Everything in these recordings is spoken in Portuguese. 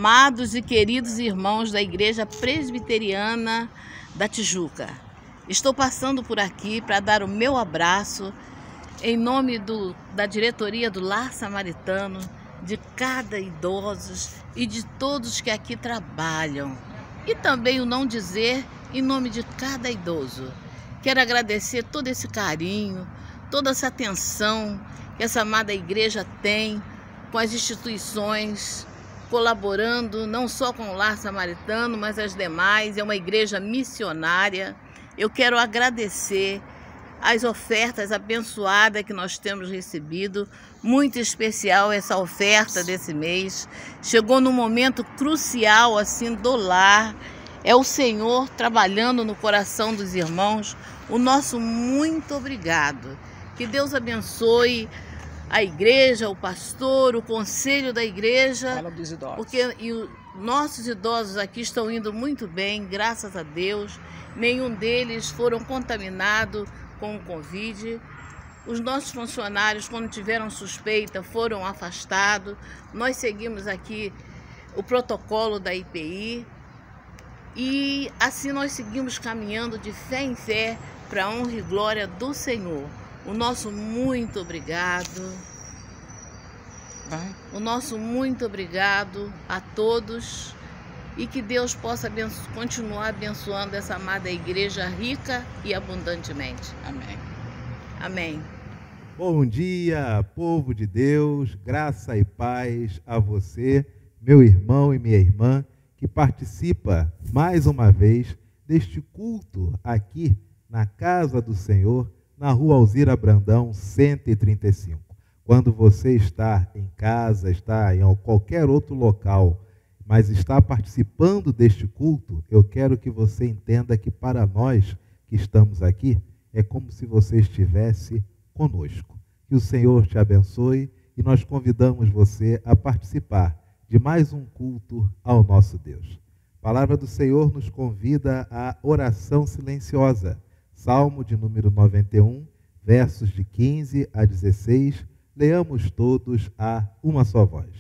amados e queridos irmãos da Igreja Presbiteriana da Tijuca. Estou passando por aqui para dar o meu abraço em nome da diretoria do Lar Samaritano, de cada idoso e de todos que aqui trabalham. E também o não dizer em nome de cada idoso. Quero agradecer todo esse carinho, toda essa atenção que essa amada igreja tem com as instituições, colaborando não só com o Lar Samaritano, mas as demais. É uma igreja missionária. Eu quero agradecer as ofertas abençoadas que nós temos recebido. Muito especial essa oferta desse mês. Chegou num momento crucial assim do lar. É o Senhor trabalhando no coração dos irmãos. O nosso muito obrigado. Que Deus abençoe a igreja, o pastor, o conselho da igreja. Fala dos idosos. Porque nossos idosos aqui estão indo muito bem, graças a Deus. Nenhum deles foram contaminados com o Covid. Os nossos funcionários, quando tiveram suspeita, foram afastados. Nós seguimos aqui o protocolo da IPI. E assim nós seguimos caminhando de fé em fé para a honra e glória do Senhor. O nosso muito obrigado. O nosso muito obrigado a todos. E que Deus possa continuar abençoando essa amada igreja rica e abundantemente. Amém. Amém. Bom dia, povo de Deus, graça e paz a você, meu irmão e minha irmã, que participa mais uma vez deste culto aqui na casa do Senhor, na Rua Alzira Brandão, 135. Quando você está em casa, está em qualquer outro local, mas está participando deste culto, eu quero que você entenda que para nós que estamos aqui, é como se você estivesse conosco. Que o Senhor te abençoe e nós convidamos você a participar de mais um culto ao nosso Deus. A palavra do Senhor nos convida à oração silenciosa. Salmo de número 91, versos de 15 a 16. Leamos todos a uma só voz.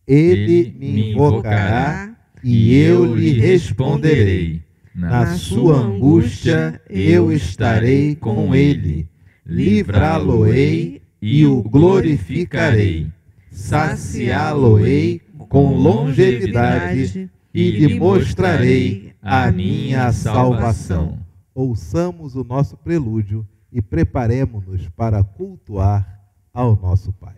Ele me invocará e eu lhe responderei. Na sua angústia eu estarei com ele. Livrá-lo-ei e o glorificarei. Saciá-lo-ei com longevidade e lhe mostrarei a minha salvação. Ouçamos o nosso prelúdio e preparemo-nos para cultuar ao nosso Pai.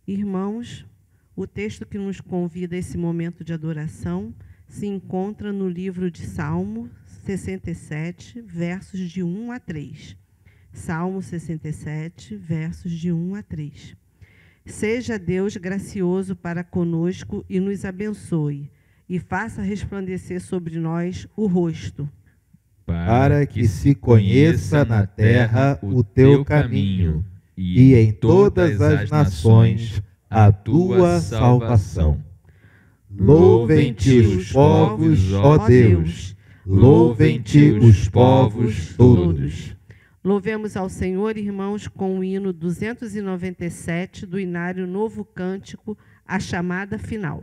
Irmãos, o texto que nos convida a esse momento de adoração se encontra no livro de Salmo 67, versos de 1 a 3. Salmo 67, versos de 1 a 3. Seja Deus gracioso para conosco e nos abençoe, e faça resplandecer sobre nós o rosto. Para que se conheça na terra o teu caminho, e em todas as nações a tua salvação. Louvem-te os povos, ó Deus, louvem-te os povos todos. Louvemos ao Senhor, irmãos, com o hino 297 do Inário Novo Cântico, a chamada final.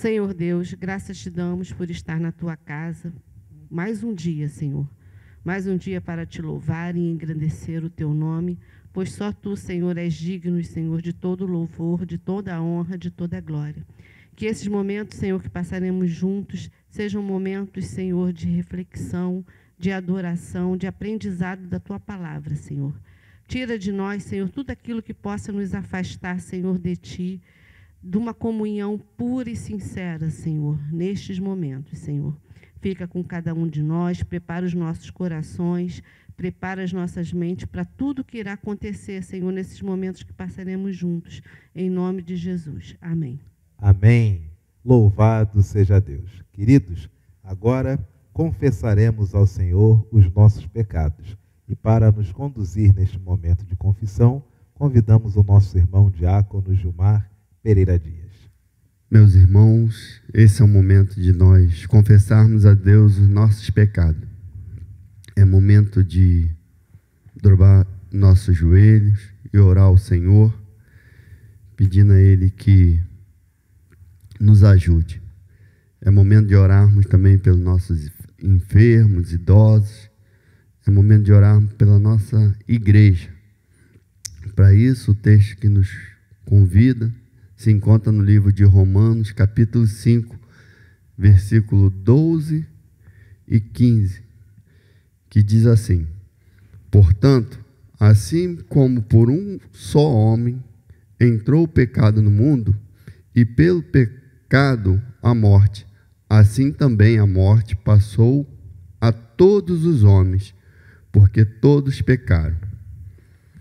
Senhor Deus, graças te damos por estar na tua casa. Mais um dia, Senhor. Mais um dia para te louvar e engrandecer o teu nome, pois só tu, Senhor, és digno, Senhor, de todo louvor, de toda honra, de toda glória. Que esses momentos, Senhor, que passaremos juntos, sejam momentos, Senhor, de reflexão, de adoração, de aprendizado da tua palavra, Senhor. Tira de nós, Senhor, tudo aquilo que possa nos afastar, Senhor, de ti, de uma comunhão pura e sincera, Senhor, nestes momentos, Senhor. Fica com cada um de nós, prepara os nossos corações, prepara as nossas mentes para tudo que irá acontecer, Senhor, nesses momentos que passaremos juntos, em nome de Jesus. Amém. Amém. Louvado seja Deus. Queridos, agora confessaremos ao Senhor os nossos pecados. E para nos conduzir neste momento de confissão, convidamos o nosso irmão diácono Gilmar Pereira Dias. Meus irmãos, esse é o momento de nós confessarmos a Deus os nossos pecados. É momento de dobrar nossos joelhos e orar ao Senhor, pedindo a Ele que nos ajude. É momento de orarmos também pelos nossos enfermos, idosos. É momento de orarmos pela nossa igreja. Para isso, o texto que nos convida se encontra no livro de Romanos, capítulo 5, versículo 12 e 15, que diz assim: portanto, assim como por um só homem entrou o pecado no mundo, e pelo pecado a morte, assim também a morte passou a todos os homens, porque todos pecaram.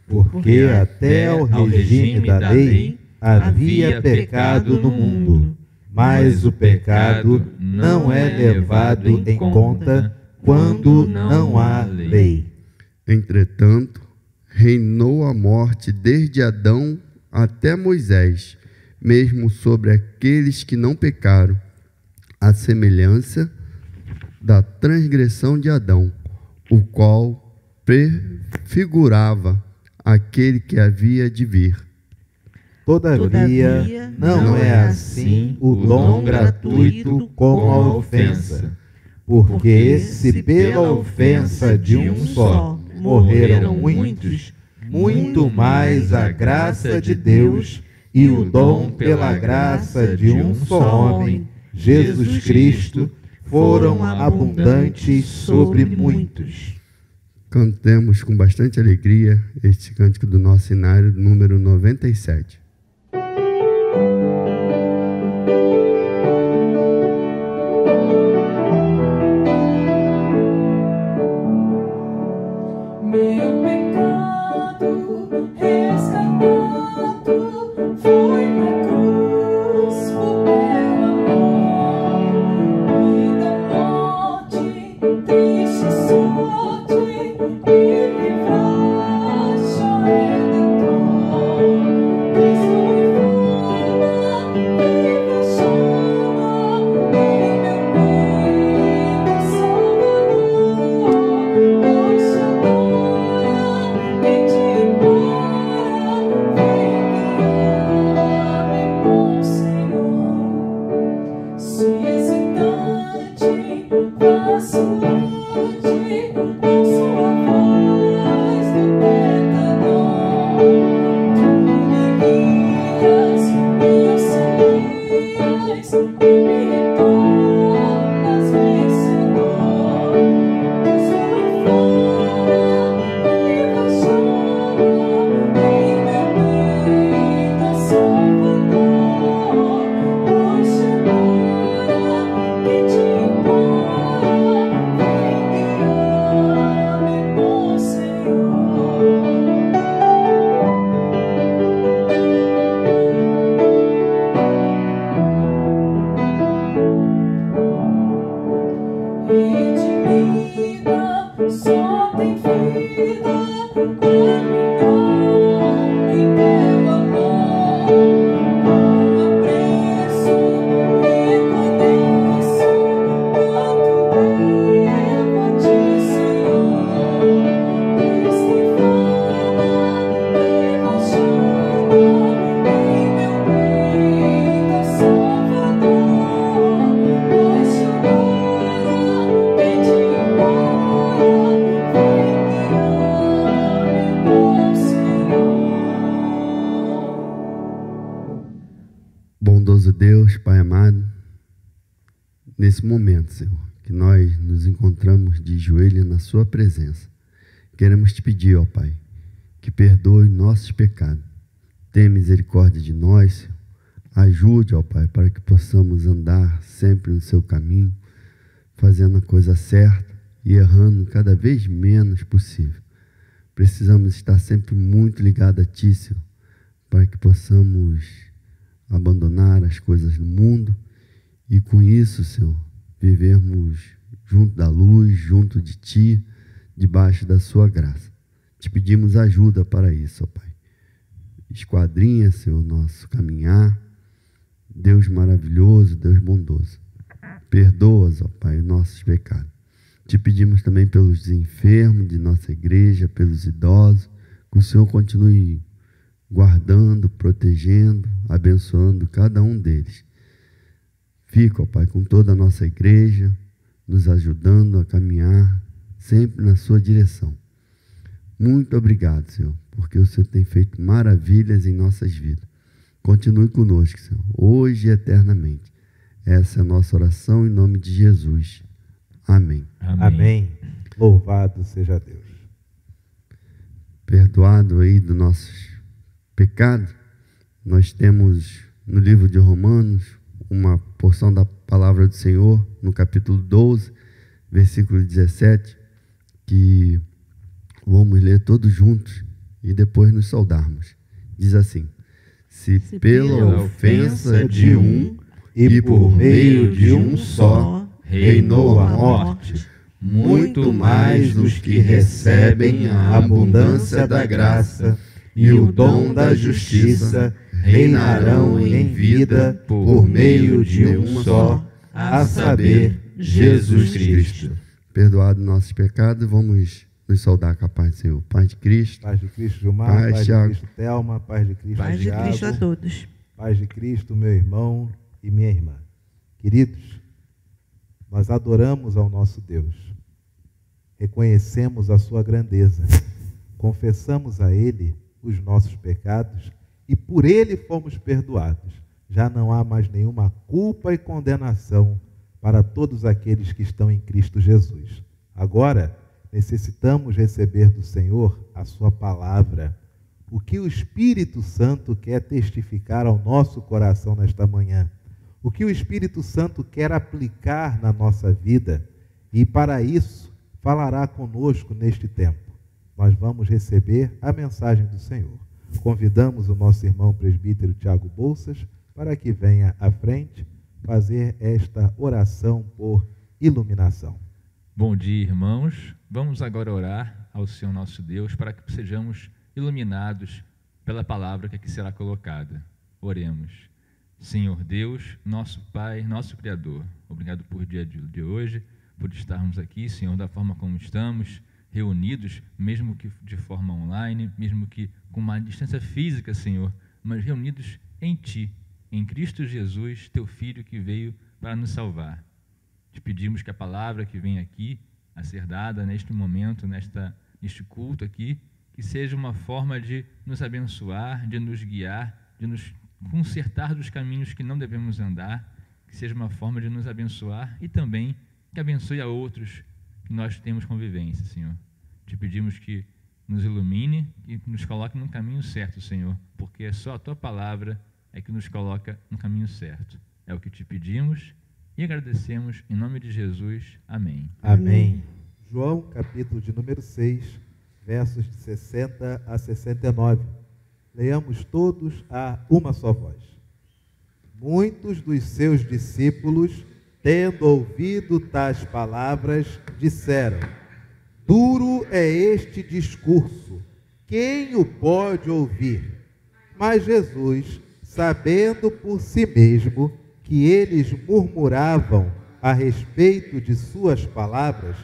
Porque até ao regime da lei havia pecado no mundo, mas o pecado não é levado em conta quando não há lei. Entretanto, reinou a morte desde Adão até Moisés, mesmo sobre aqueles que não pecaram, à semelhança da transgressão de Adão, o qual prefigurava aquele que havia de vir. Todavia, não é assim o dom gratuito como a ofensa. Porque se pela ofensa de um só morreram muitos, muito mais a graça de Deus e o dom pela graça de um só homem, Jesus Cristo, foram abundantes sobre muitos. Cantemos com bastante alegria este cântico do nosso cenário, número 97. Meu pecado resgatado foi na cruz por teu amor, e da morte, triste sorte, me livraste, ó Redentor. Cristo me fala, viva chama, em meu peito Salvador. Hoje quem te implora, vem guiar-me, bom Senhor. Se hesitante, vacilante, ouço a voz do tentador. Tu me guias, me auxilias, e me tornas vencedor. Cristo me fala, viva chama, em meu peito Salvador. Hoje agora, quem te implora, vem guiar-me, bom Senhor. Redimida, só tem vida, caminhou em teu amor. Com apreço, reconheço quanto devo a ti, Senhor. Cristo me fala, viva chama, em meu peito Salvador. Hoje agora, quem te implora, vem guiar-me, bom Senhor. Bondoso Deus, Pai amado, nesse momento, Senhor, que nós nos encontramos de joelho na Sua presença, queremos te pedir, ó Pai, que perdoe nossos pecados. Tenha misericórdia de nós, Senhor. Ajude, ó Pai, para que possamos andar sempre no Seu caminho, fazendo a coisa certa e errando cada vez menos possível. Precisamos estar sempre muito ligados a Ti, Senhor, para que possamos abandonar as coisas do mundo e com isso, Senhor, vivermos junto da luz, junto de Ti, debaixo da Sua graça. Te pedimos ajuda para isso, ó Pai. Esquadrinha, Senhor, nosso caminhar. Deus maravilhoso, Deus bondoso. Perdoa-os, ó Pai, os nossos pecados. Te pedimos também pelos enfermos de nossa igreja, pelos idosos, que o Senhor continue guardando, protegendo, abençoando cada um deles. Fica, ó Pai, com toda a nossa igreja, nos ajudando a caminhar sempre na Sua direção. Muito obrigado, Senhor, porque o Senhor tem feito maravilhas em nossas vidas. Continue conosco, Senhor, hoje e eternamente. Essa é a nossa oração em nome de Jesus. Amém. Amém. Louvado seja Deus. Perdoado aí dos nossos pecados, nós temos no livro de Romanos uma porção da palavra do Senhor, no capítulo 12, versículo 17, que vamos ler todos juntos e depois nos saudarmos. Diz assim: se pela ofensa de um e por meio de um só reinou a morte, muito mais os que recebem a abundância da graça e o dom da justiça reinarão em vida por meio de um só, a saber, Jesus Cristo. Perdoado nossos pecados, vamos nos saudar com a paz do Senhor. Paz de Cristo. Paz de Cristo, Gilmar. Paz, Paz de Thiago. Cristo, Thelma. Paz de Cristo, Paz de Thiago. Cristo a todos. Paz de Cristo, meu irmão e minha irmã. Queridos, nós adoramos ao nosso Deus. Reconhecemos a sua grandeza. Confessamos a Ele os nossos pecados e por Ele fomos perdoados. Já não há mais nenhuma culpa e condenação para todos aqueles que estão em Cristo Jesus. Agora, necessitamos receber do Senhor a sua palavra. O que o Espírito Santo quer testificar ao nosso coração nesta manhã. O que o Espírito Santo quer aplicar na nossa vida. E para isso, falará conosco neste tempo. Nós vamos receber a mensagem do Senhor. Convidamos o nosso irmão presbítero Tiago Bolsas para que venha à frente fazer esta oração por iluminação. Bom dia, irmãos. Vamos agora orar ao Senhor nosso Deus para que sejamos iluminados pela palavra que aqui será colocada. Oremos. Senhor Deus, nosso Pai, nosso Criador, obrigado por dia de hoje, por estarmos aqui, Senhor, da forma como estamos, reunidos, mesmo que de forma online, mesmo que com uma distância física, Senhor, mas reunidos em Ti, em Cristo Jesus, Teu Filho que veio para nos salvar. Te pedimos que a palavra que vem aqui a ser dada neste momento, neste culto aqui, que seja uma forma de nos abençoar, de nos guiar, de nos consertar dos caminhos que não devemos andar, que seja uma forma de nos abençoar e também que abençoe a outros que nós temos convivência, Senhor. Te pedimos que nos ilumine e nos coloque no caminho certo, Senhor, porque é só a Tua palavra é que nos coloca no caminho certo. É o que te pedimos e agradecemos em nome de Jesus. Amém. Amém. João, capítulo de número 6, versos de 60 a 69. Leamos todos a uma só voz. Muitos dos seus discípulos, tendo ouvido tais palavras, disseram: duro é este discurso, quem o pode ouvir? Mas Jesus, sabendo por si mesmo que eles murmuravam a respeito de suas palavras,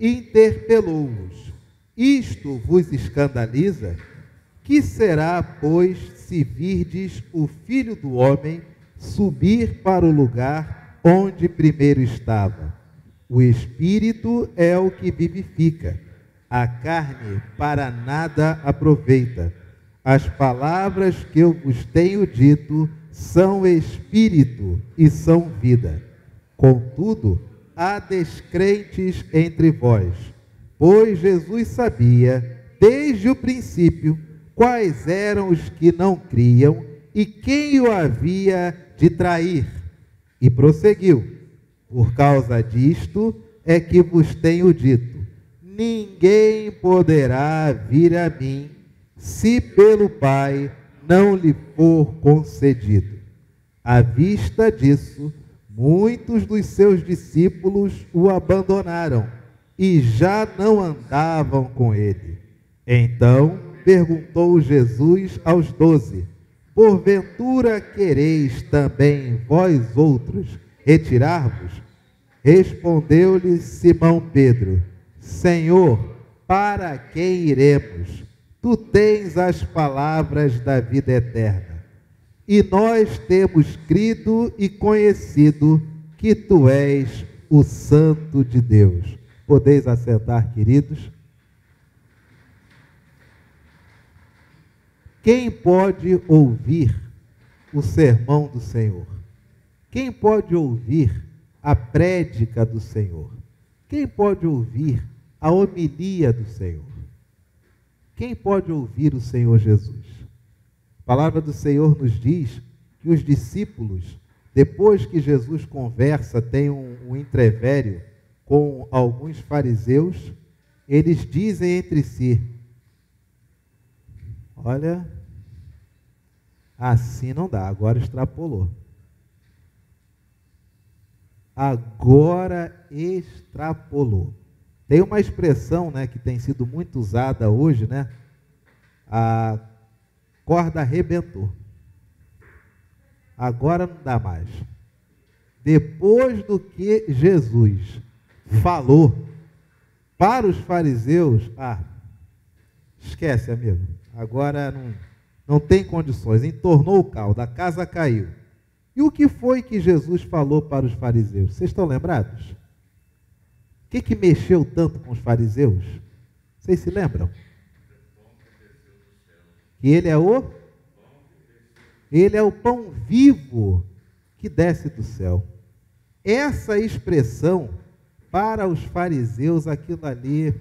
interpelou-os: isto vos escandaliza? Que será, pois, se virdes o Filho do Homem subir para o lugar onde primeiro estava? O Espírito é o que vivifica, a carne para nada aproveita. As palavras que eu vos tenho dito são Espírito e são vida. Contudo, há descrentes entre vós, pois Jesus sabia, desde o princípio, quais eram os que não criam e quem o havia de trair. E prosseguiu: por causa disto é que vos tenho dito, ninguém poderá vir a mim, se pelo Pai não lhe for concedido. À vista disso, muitos dos seus discípulos o abandonaram e já não andavam com ele. Então perguntou Jesus aos 12: porventura quereis também vós outros retirar-vos? Respondeu-lhe Simão Pedro: Senhor, para quem iremos? Tu tens as palavras da vida eterna. E nós temos crido e conhecido que Tu és o Santo de Deus. Podeis assentar, queridos? Quem pode ouvir o sermão do Senhor? Quem pode ouvir a prédica do Senhor? Quem pode ouvir a homilia do Senhor? Quem pode ouvir o Senhor Jesus? A palavra do Senhor nos diz que os discípulos, depois que Jesus conversa, tem um entrevério com alguns fariseus, eles dizem entre si: olha, assim não dá, agora extrapolou. Agora extrapolou. Tem uma expressão, né, que tem sido muito usada hoje, né? A corda arrebentou. Agora não dá mais. Depois do que Jesus falou, Para os fariseus, esquece, amigo. Agora não tem condições. Entornou o caldo, a casa caiu. E o que foi que Jesus falou para os fariseus? Vocês estão lembrados? O que mexeu tanto com os fariseus? Vocês se lembram? Que ele é o pão vivo que desce do céu. Essa expressão, para os fariseus, aquilo ali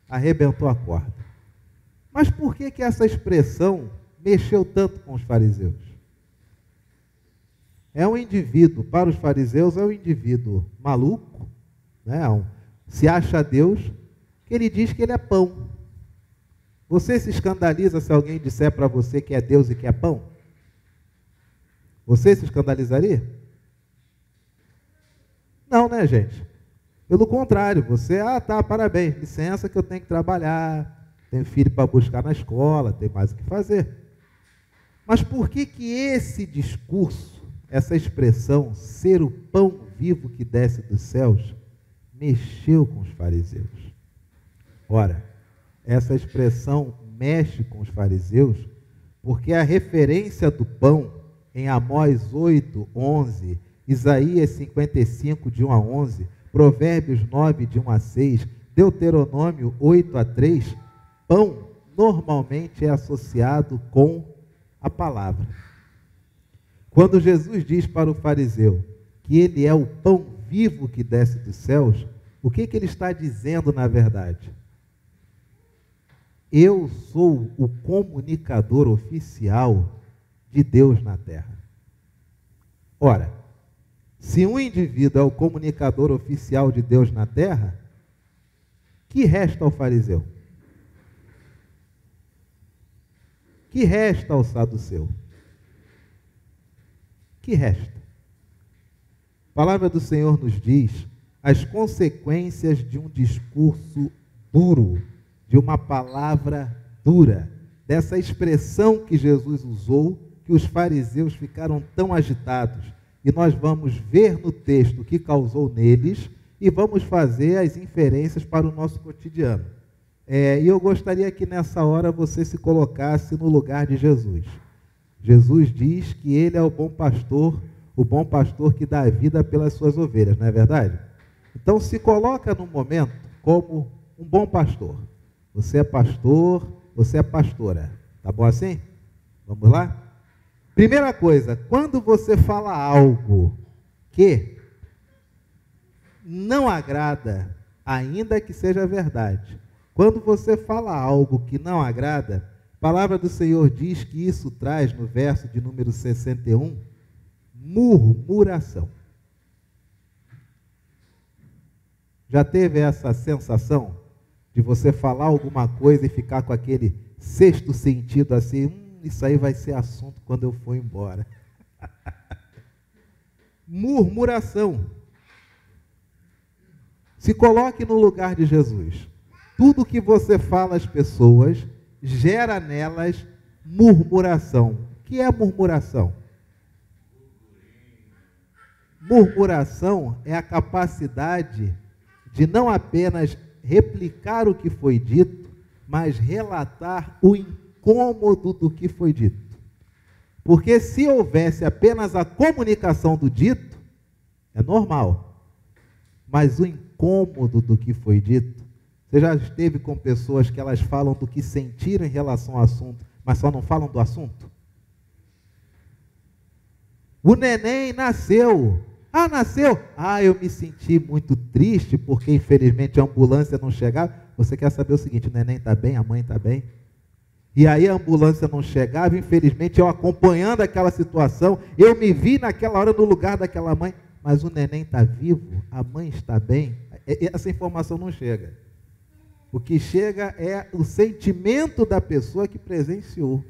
arrebentou a corda. Mas por que essa expressão mexeu tanto com os fariseus? É um indivíduo, para os fariseus, é um indivíduo maluco, né? Se acha Deus, que ele diz que ele é pão. Você se escandaliza se alguém disser para você que é Deus e que é pão? Você se escandalizaria? Não, né, gente? Pelo contrário, você, parabéns, licença que eu tenho que trabalhar, tenho filho para buscar na escola, tem mais o que fazer. Mas por que esse discurso, essa expressão, ser o pão vivo que desce dos céus, mexeu com os fariseus? Ora, essa expressão mexe com os fariseus porque a referência do pão em Amós 8, 11, Isaías 55, de 1 a 11, Provérbios 9, de 1 a 6, Deuteronômio 8 a 3, pão normalmente é associado com a palavra. Quando Jesus diz para o fariseu que ele é o pão vivo que desce dos céus, o que ele está dizendo na verdade? Eu sou o comunicador oficial de Deus na terra. Ora, se um indivíduo é o comunicador oficial de Deus na terra, que resta ao fariseu? Que resta ao saduceu? Que resta? A palavra do Senhor nos diz as consequências de um discurso duro, de uma palavra dura, dessa expressão que Jesus usou, que os fariseus ficaram tão agitados. E nós vamos ver no texto o que causou neles e vamos fazer as inferências para o nosso cotidiano. E eu gostaria que nessa hora você se colocasse no lugar de Jesus. Jesus diz que ele é o bom pastor que dá a vida pelas suas ovelhas, não é verdade? Então se coloca no momento como um bom pastor. Você é pastor, você é pastora. Tá bom assim? Vamos lá? Primeira coisa, quando você fala algo que não agrada, ainda que seja verdade, quando você fala algo que não agrada, a palavra do Senhor diz que isso traz, no verso de número 61, murmuração. Já teve essa sensação de você falar alguma coisa e ficar com aquele sexto sentido assim, isso aí vai ser assunto quando eu for embora. Murmuração. Se coloque no lugar de Jesus. Tudo que você fala às pessoas gera nelas murmuração. O que é murmuração? Murmuração é a capacidade de não apenas replicar o que foi dito, mas relatar o incômodo do que foi dito. Porque se houvesse apenas a comunicação do dito, é normal. Mas o incômodo do que foi dito, você já esteve com pessoas que elas falam do que sentiram em relação ao assunto, mas só não falam do assunto? O neném nasceu. Nasceu. Eu me senti muito triste porque infelizmente a ambulância não chegava. Você quer saber o seguinte, o neném está bem, a mãe está bem? E aí a ambulância não chegava, infelizmente eu acompanhando aquela situação, eu me vi naquela hora no lugar daquela mãe, mas o neném está vivo, a mãe está bem. Essa informação não chega. O que chega é o sentimento da pessoa que presenciou.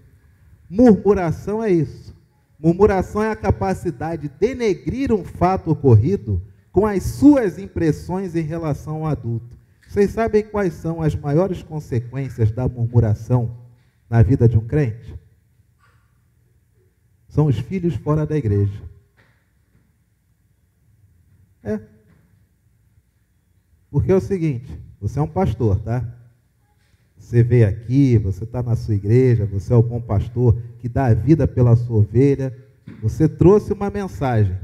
Murmuração é isso. Murmuração é a capacidade de denegrir um fato ocorrido com as suas impressões em relação ao adulto. Vocês sabem quais são as maiores consequências da murmuração na vida de um crente? São os filhos fora da igreja. Porque é o seguinte, você é um pastor, tá? Você veio aqui, você está na sua igreja, você é o bom pastor que dá a vida pela sua ovelha. Você trouxe uma mensagem.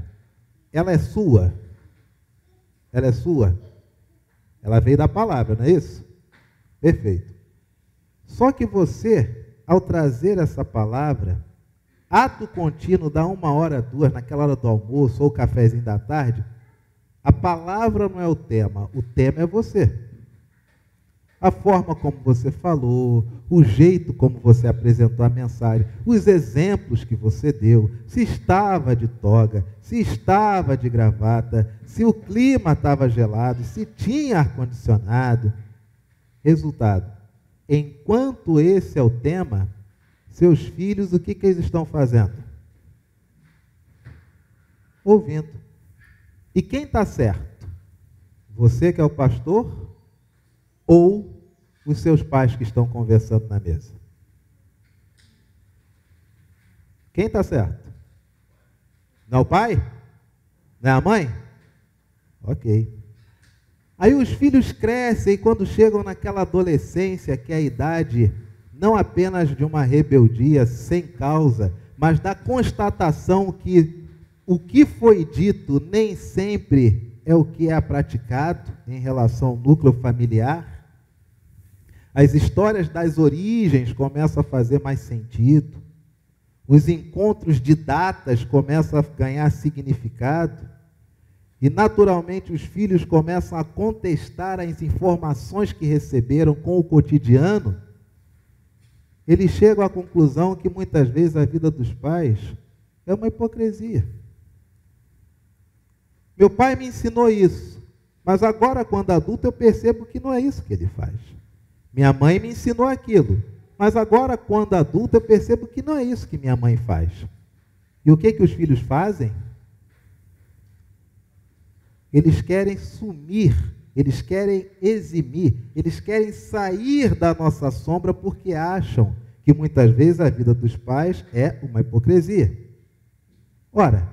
Ela é sua? Ela é sua? Ela veio da palavra, não é isso? Perfeito. Só que você, ao trazer essa palavra, ato contínuo, dá 1 hora, 2, naquela hora do almoço ou o cafezinho da tarde, a palavra não é o tema é você. A forma como você falou, o jeito como você apresentou a mensagem, os exemplos que você deu, se estava de toga, se estava de gravata, se o clima estava gelado, se tinha ar-condicionado. Resultado, enquanto esse é o tema, seus filhos, o que eles estão fazendo? Ouvindo. E quem está certo? Você que é o pastor ou os seus pais que estão conversando na mesa? Quem está certo? Não é o pai? Não é a mãe? Ok. Aí os filhos crescem e quando chegam naquela adolescência, que é a idade não apenas de uma rebeldia sem causa, mas da constatação que o que foi dito nem sempre é o que é praticado em relação ao núcleo familiar. As histórias das origens começam a fazer mais sentido. Os encontros de datas começam a ganhar significado. E, naturalmente, os filhos começam a contestar as informações que receberam com o cotidiano. Eles chegam à conclusão que, muitas vezes, a vida dos pais é uma hipocrisia. Meu pai me ensinou isso, mas agora, quando adulto, eu percebo que não é isso que ele faz. Minha mãe me ensinou aquilo, mas agora, quando adulto, eu percebo que não é isso que minha mãe faz. E o que os filhos fazem? Eles querem sumir, eles querem eximir, eles querem sair da nossa sombra porque acham que muitas vezes a vida dos pais é uma hipocrisia. Ora,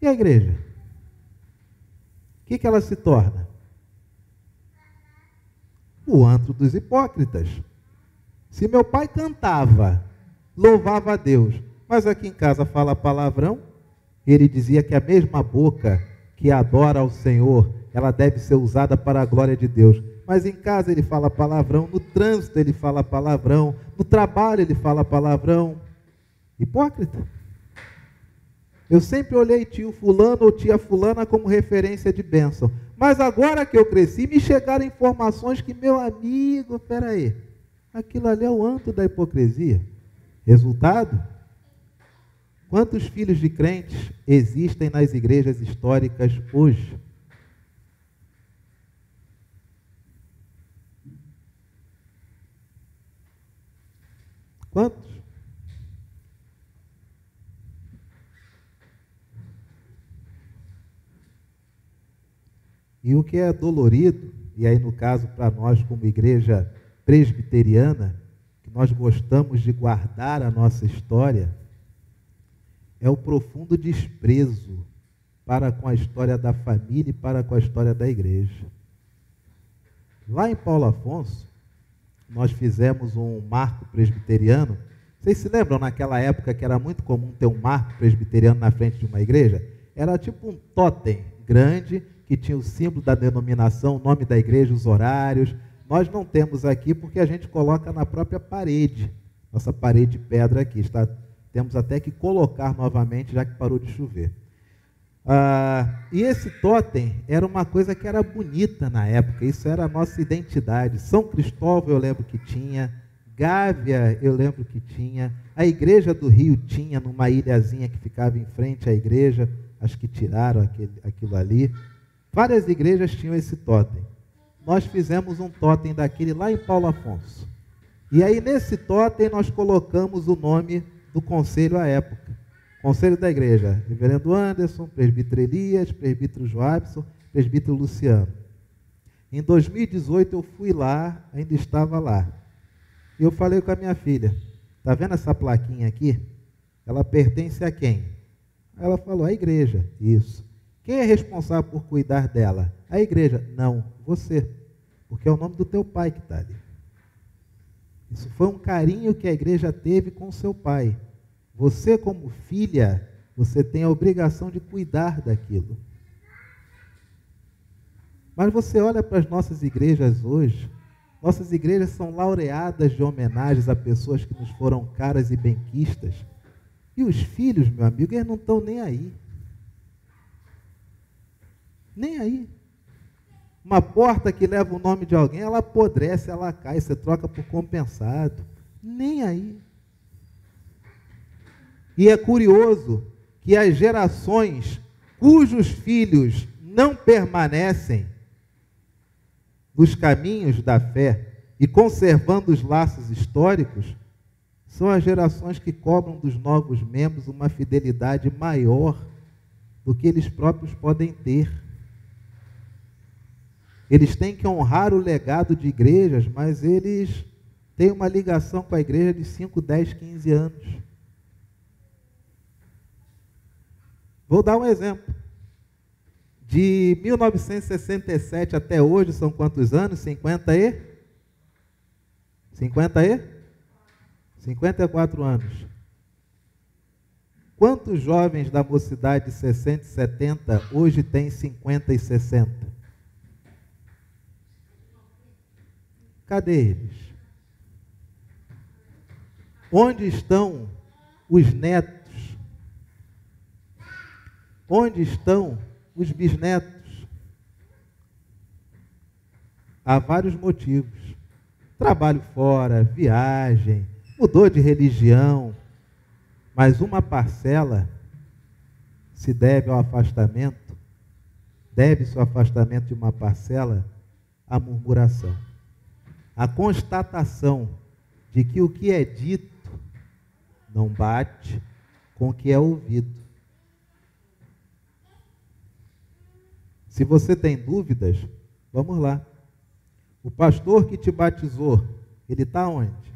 e a igreja? O que ela se torna? O antro dos hipócritas. Se meu pai cantava, louvava a Deus, mas aqui em casa fala palavrão, ele dizia que a mesma boca que adora ao Senhor, ela deve ser usada para a glória de Deus. Mas em casa ele fala palavrão, no trânsito ele fala palavrão, no trabalho ele fala palavrão. Hipócrita. Eu sempre olhei tio fulano ou tia fulana como referência de bênção. Mas agora que eu cresci, me chegaram informações que, meu amigo, peraí, aquilo ali é o antro da hipocrisia. Resultado? Quantos filhos de crentes existem nas igrejas históricas hoje? Quantos? E o que é dolorido, e aí no caso para nós como igreja presbiteriana, que nós gostamos de guardar a nossa história, é o profundo desprezo para com a história da família e para com a história da igreja. Lá em Paulo Afonso, nós fizemos um marco presbiteriano. Vocês se lembram naquela época que era muito comum ter um marco presbiteriano na frente de uma igreja? Era tipo um totem grande, que tinha o símbolo da denominação, o nome da igreja, os horários. Nós não temos aqui porque a gente coloca na própria parede, nossa parede de pedra aqui. Temos até que colocar novamente, já que parou de chover. E esse totem era uma coisa que era bonita na época, isso era a nossa identidade. São Cristóvão eu lembro que tinha, Gávea eu lembro que tinha, a igreja do Rio tinha, numa ilhazinha que ficava em frente à igreja, acho que tiraram aquilo ali. Várias igrejas tinham esse totem. Nós fizemos um totem daquele lá em Paulo Afonso. E aí nesse totem nós colocamos o nome do conselho à época. Conselho da igreja, reverendo Anderson, presbítero Elias, presbítero Joabson, presbítero Luciano. Em 2018 eu fui lá, ainda estava lá. E eu falei com a minha filha, está vendo essa plaquinha aqui? Ela pertence a quem? Ela falou, a igreja. Isso. Quem é responsável por cuidar dela? A igreja. Não, você. porque é o nome do teu pai que está ali. Isso foi um carinho que a igreja teve com o seu pai. Você, como filha, você tem a obrigação de cuidar daquilo. Mas você olha para as nossas igrejas hoje, nossas igrejas são laureadas de homenagens a pessoas que nos foram caras e benquistas. E os filhos, meu amigo, eles não estão nem aí. Nem aí. Uma porta que leva o nome de alguém, ela apodrece, ela cai, você troca por compensado. Nem aí. E é curioso que as gerações cujos filhos não permanecem nos caminhos da fé e conservando os laços históricos, são as gerações que cobram dos novos membros uma fidelidade maior do que eles próprios podem ter. Eles têm que honrar o legado de igrejas, mas eles têm uma ligação com a igreja de 5, 10, 15 anos. Vou dar um exemplo. De 1967 até hoje, são quantos anos? 54 anos. Quantos jovens da mocidade de 60 e 70 hoje têm 50 e 60? Cadê eles? Onde estão os netos? Onde estão os bisnetos? Há vários motivos. Trabalho fora, viagem, mudou de religião, mas uma parcela se deve ao afastamento, deve-se ao afastamento de uma parcela à murmuração. A constatação de que o que é dito não bate com o que é ouvido. Se você tem dúvidas, vamos lá. O pastor que te batizou, ele está onde?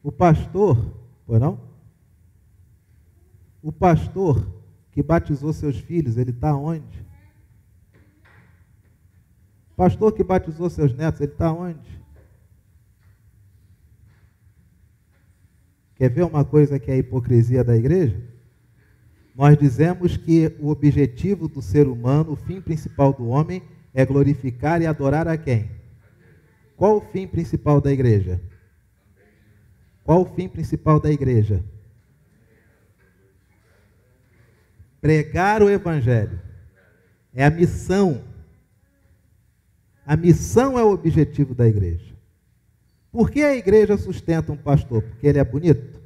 O pastor, foi não? O pastor que batizou seus filhos, ele está onde? O pastor que batizou seus netos, ele está onde? Quer ver uma coisa que é a hipocrisia da igreja? Nós dizemos que o objetivo do ser humano, o fim principal do homem, é glorificar e adorar a quem? Qual o fim principal da igreja? Qual o fim principal da igreja? Pregar o evangelho. É a missão. A missão é o objetivo da igreja. Por que a igreja sustenta um pastor? Porque ele é bonito?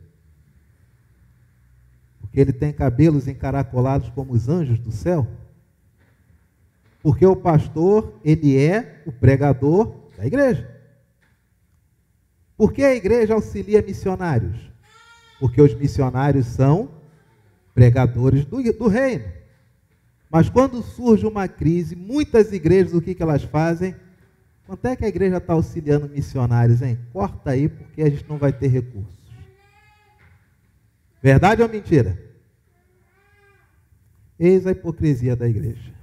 Porque ele tem cabelos encaracolados como os anjos do céu? Porque o pastor, ele é o pregador da igreja. Por que a igreja auxilia missionários? Porque os missionários são pregadores do reino. Mas quando surge uma crise, muitas igrejas, o que elas fazem? Quanto é que a igreja está auxiliando missionários, hein? Corta aí, porque a gente não vai ter recursos. Verdade ou mentira? Eis a hipocrisia da igreja.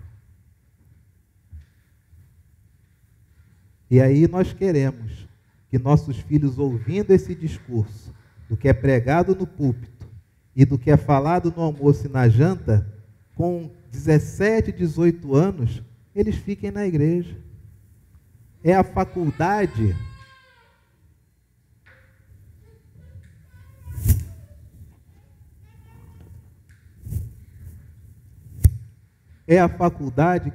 E aí nós queremos que nossos filhos, ouvindo esse discurso, do que é pregado no púlpito e do que é falado no almoço e na janta, com 17, 18 anos, eles fiquem na igreja. É a faculdade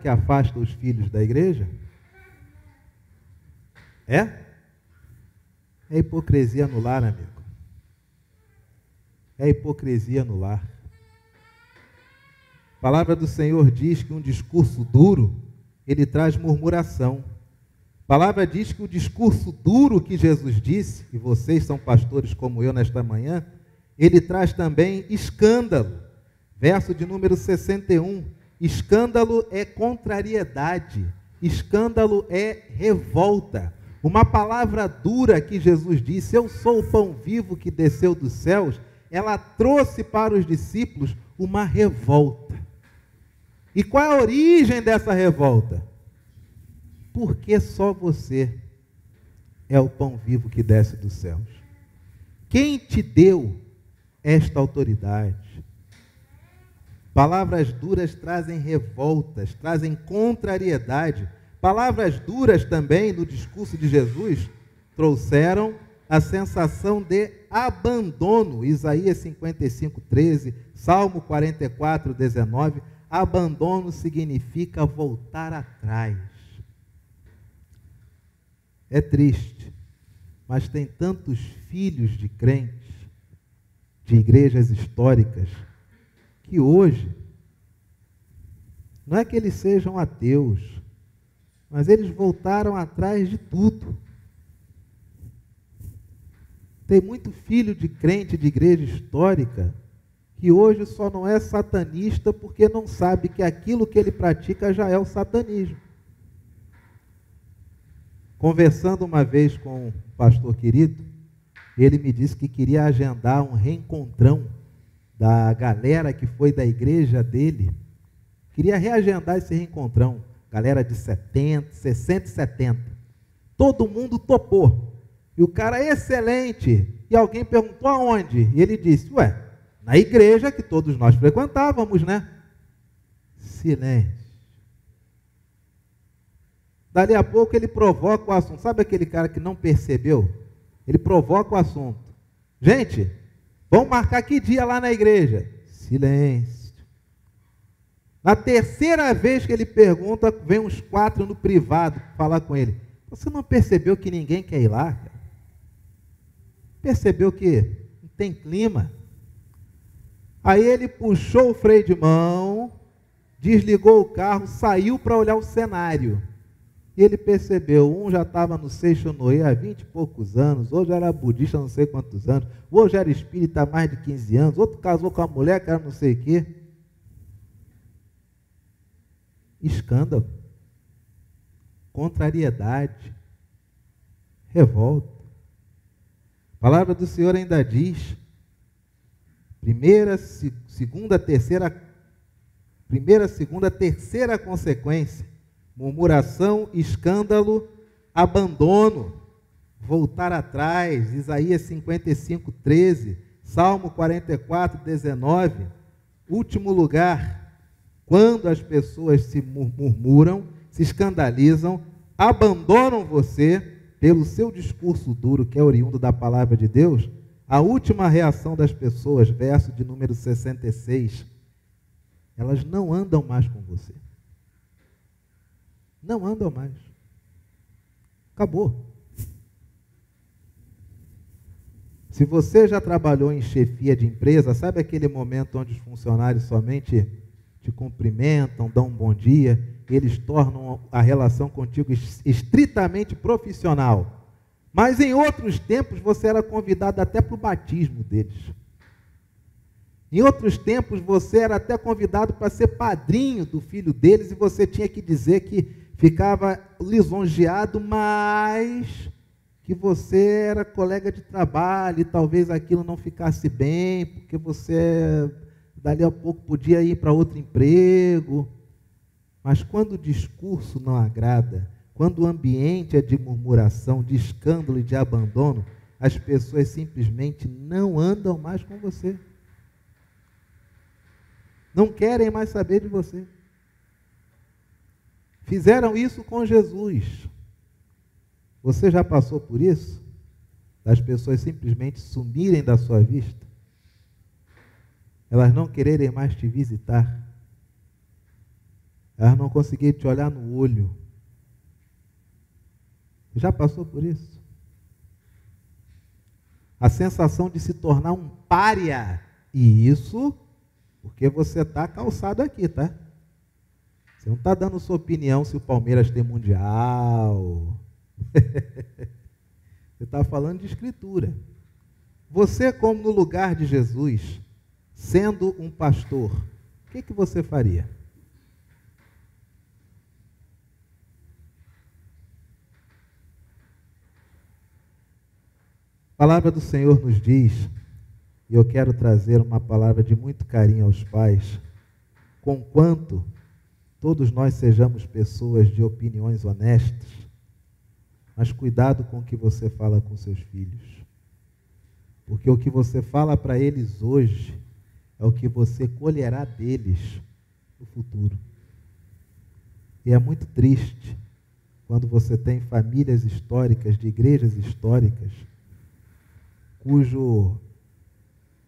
que afasta os filhos da igreja? É? É hipocrisia no lar, amigo. É hipocrisia no lar. A palavra do Senhor diz que um discurso duro, ele traz murmuração. A palavra diz que o discurso duro que Jesus disse, e vocês são pastores como eu nesta manhã, ele traz também escândalo. Verso de número 61. Escândalo é contrariedade. Escândalo é revolta. Uma palavra dura que Jesus disse, eu sou o pão vivo que desceu dos céus, ela trouxe para os discípulos uma revolta. E qual é a origem dessa revolta? Porque só você é o pão vivo que desce dos céus. Quem te deu esta autoridade? Palavras duras trazem revoltas, trazem contrariedade. Palavras duras também, no discurso de Jesus, trouxeram a sensação de abandono. Isaías 55, 13, Salmo 44, 19. Abandono significa voltar atrás. É triste, mas tem tantos filhos de crentes, de igrejas históricas, que hoje, não é que eles sejam ateus, mas eles voltaram atrás de tudo. Tem muito filho de crente de igreja histórica que hoje só não é satanista porque não sabe que aquilo que ele pratica já é o satanismo. Conversando uma vez com um pastor querido, ele me disse que queria agendar um reencontrão da galera que foi da igreja dele. Queria reagendar esse reencontrão, galera de 70, 60 e 70. Todo mundo topou. E o cara é excelente. E alguém perguntou aonde? E ele disse, ué, na igreja que todos nós frequentávamos, né? Silêncio. Dali a pouco ele provoca o assunto. Sabe aquele cara que não percebeu? Ele provoca o assunto. Gente, vamos marcar que dia lá na igreja? Silêncio. Na terceira vez que ele pergunta, vem uns 4 no privado falar com ele. Você não percebeu que ninguém quer ir lá, cara? Percebeu que não tem clima? Aí ele puxou o freio de mão, desligou o carro, saiu para olhar o cenário. E ele percebeu, um já estava no Seixonoe há 20 e poucos anos, outro era budista há não sei quantos anos, outro já era espírita há mais de 15 anos, outro casou com a mulher que era não sei o quê. Escândalo, contrariedade, revolta. A palavra do Senhor ainda diz, primeira, segunda, terceira consequência, murmuração, escândalo, abandono, voltar atrás, Isaías 55, 13, Salmo 44, 19, último lugar, quando as pessoas se murmuram, se escandalizam, abandonam você pelo seu discurso duro, que é oriundo da palavra de Deus, a última reação das pessoas, verso de número 66, elas não andam mais com você. Não andam mais. Acabou. Se você já trabalhou em chefia de empresa, sabe aquele momento onde os funcionários somente te cumprimentam, dão um bom dia, eles tornam a relação contigo estritamente profissional. Mas em outros tempos você era convidado até para o batismo deles. Em outros tempos você era até convidado para ser padrinho do filho deles e você tinha que dizer que ficava lisonjeado, mas que você era colega de trabalho e talvez aquilo não ficasse bem, porque você dali a pouco podia ir para outro emprego. Mas quando o discurso não agrada, quando o ambiente é de murmuração, de escândalo e de abandono, as pessoas simplesmente não andam mais com você. Não querem mais saber de você. Fizeram isso com Jesus. Você já passou por isso? Das pessoas simplesmente sumirem da sua vista? Elas não quererem mais te visitar? Elas não conseguirem te olhar no olho? Já passou por isso? A sensação de se tornar um pária. E isso porque você está calçado aqui, tá? Você não está dando sua opinião se o Palmeiras tem mundial. Você está falando de escritura. Você, como no lugar de Jesus, sendo um pastor, o que você faria? A palavra do Senhor nos diz, e eu quero trazer uma palavra de muito carinho aos pais, conquanto todos nós sejamos pessoas de opiniões honestas, mas cuidado com o que você fala com seus filhos. Porque o que você fala para eles hoje é o que você colherá deles no futuro. E é muito triste quando você tem famílias históricas, de igrejas históricas, cujo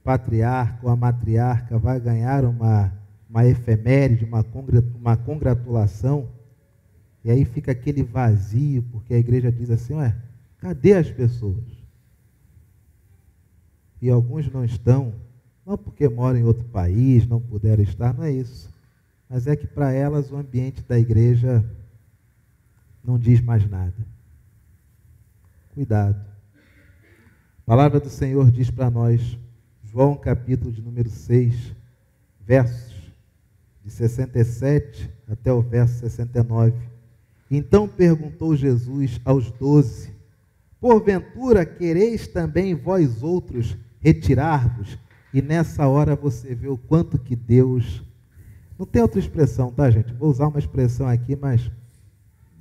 patriarca ou a matriarca vai ganhar uma efeméride, uma congratulação, e aí fica aquele vazio, porque a igreja diz assim, ué, cadê as pessoas? E alguns não estão, não porque moram em outro país, não puderam estar, não é isso. Mas é que para elas o ambiente da igreja não diz mais nada. Cuidado. A palavra do Senhor diz para nós, João capítulo de número 6, versos de 67 até o verso 69. Então perguntou Jesus aos 12, porventura quereis também vós outros retirar-vos? E nessa hora você vê o quanto que Deus... Não tem outra expressão, tá, gente? Vou usar uma expressão aqui, mas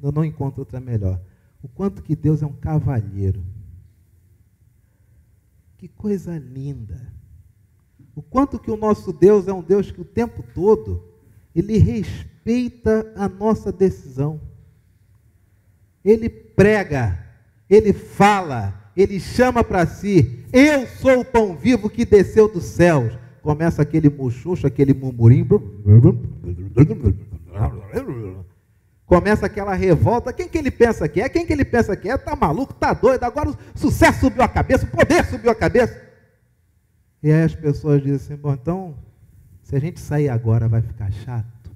eu não encontro outra melhor. O quanto que Deus é um cavalheiro. Que coisa linda. O quanto que o nosso Deus é um Deus que o tempo todo Ele respeita a nossa decisão. Ele prega, Ele fala, Ele chama para si. Eu sou o pão vivo que desceu dos céus. Começa aquele muxuxo, aquele murmurinho. Começa aquela revolta. Quem que ele pensa que é? Quem que ele pensa que é? Tá maluco? Tá doido? Agora o sucesso subiu a cabeça, o poder subiu a cabeça. E aí as pessoas dizem assim, bom, então, se a gente sair agora vai ficar chato.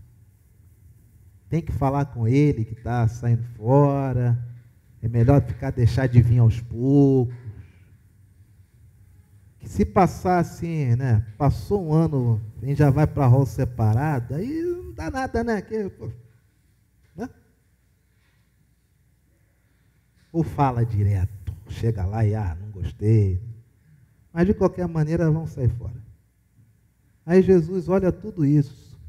Tem que falar com ele que está saindo fora. É melhor deixar de vir aos poucos. Que se passar assim, né? Passou um ano, a gente já vai para rol separado, aí não dá nada, né? Né? Ou fala direto, chega lá e, não gostei. Mas de qualquer maneira vão sair fora. Aí Jesus olha tudo isso,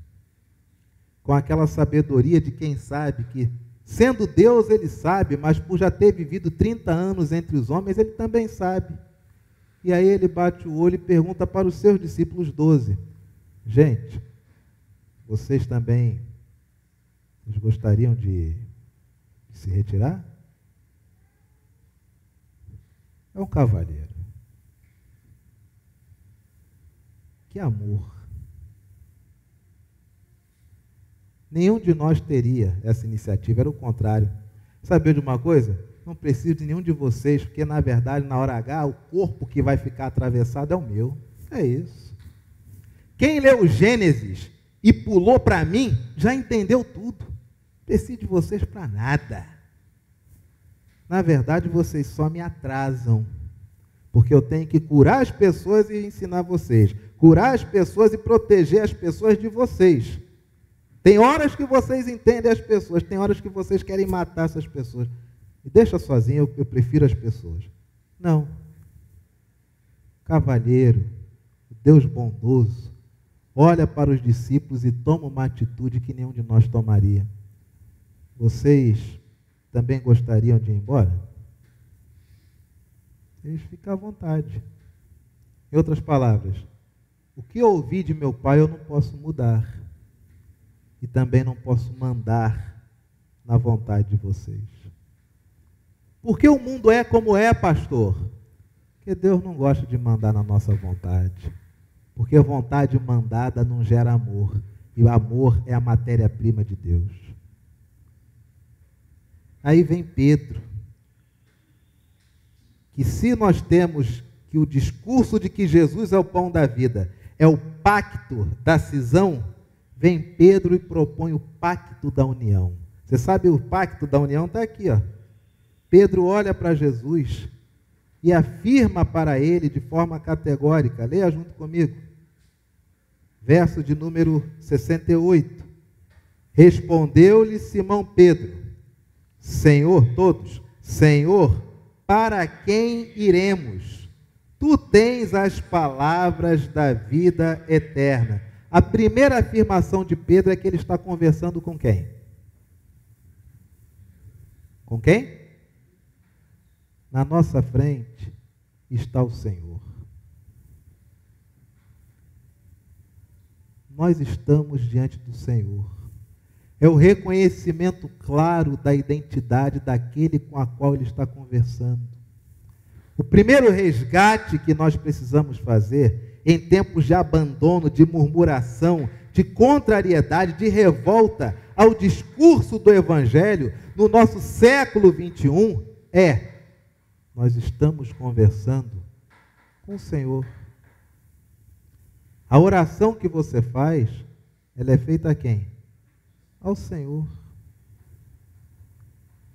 com aquela sabedoria de quem sabe que, sendo Deus, ele sabe, mas por já ter vivido 30 anos entre os homens, ele também sabe. E aí ele bate o olho e pergunta para os seus discípulos 12, gente, vocês também gostariam de se retirar? É um cavalheiro. Que amor. Nenhum de nós teria essa iniciativa, era o contrário. Sabe de uma coisa? Não preciso de nenhum de vocês, porque na verdade, na hora H, o corpo que vai ficar atravessado é o meu. É isso. Quem leu Gênesis e pulou para mim, já entendeu tudo. Não preciso de vocês para nada. Na verdade, vocês só me atrasam, porque eu tenho que curar as pessoas e ensinar vocês. Curar as pessoas e proteger as pessoas de vocês. Tem horas que vocês entendem as pessoas, tem horas que vocês querem matar essas pessoas. Me deixa sozinho, eu prefiro as pessoas. Não. Cavalheiro, Deus bondoso, olha para os discípulos e toma uma atitude que nenhum de nós tomaria. Vocês também gostariam de ir embora? Vocês ficam à vontade. Em outras palavras, o que eu ouvi de meu pai eu não posso mudar. E também não posso mandar na vontade de vocês. Por que o mundo é como é, pastor? Porque Deus não gosta de mandar na nossa vontade. Porque a vontade mandada não gera amor. E o amor é a matéria-prima de Deus. Aí vem Pedro. Que se nós temos que o discurso de que Jesus é o pão da vida, é o pacto da cisão, vem Pedro e propõe o pacto da união. Você sabe, o pacto da união está aqui, ó. Pedro olha para Jesus e afirma para ele de forma categórica. Leia junto comigo. Verso de número 68. Respondeu-lhe Simão Pedro, Senhor, todos, Senhor, para quem iremos? Tu tens as palavras da vida eterna. A primeira afirmação de Pedro é que ele está conversando com quem? Com quem? Na nossa frente está o Senhor. Nós estamos diante do Senhor. É o reconhecimento claro da identidade daquele com a qual ele está conversando. O primeiro resgate que nós precisamos fazer em tempos de abandono, de murmuração, de contrariedade, de revolta ao discurso do Evangelho no nosso século 21 nós estamos conversando com o Senhor. A oração que você faz, ela é feita a quem? Ao Senhor.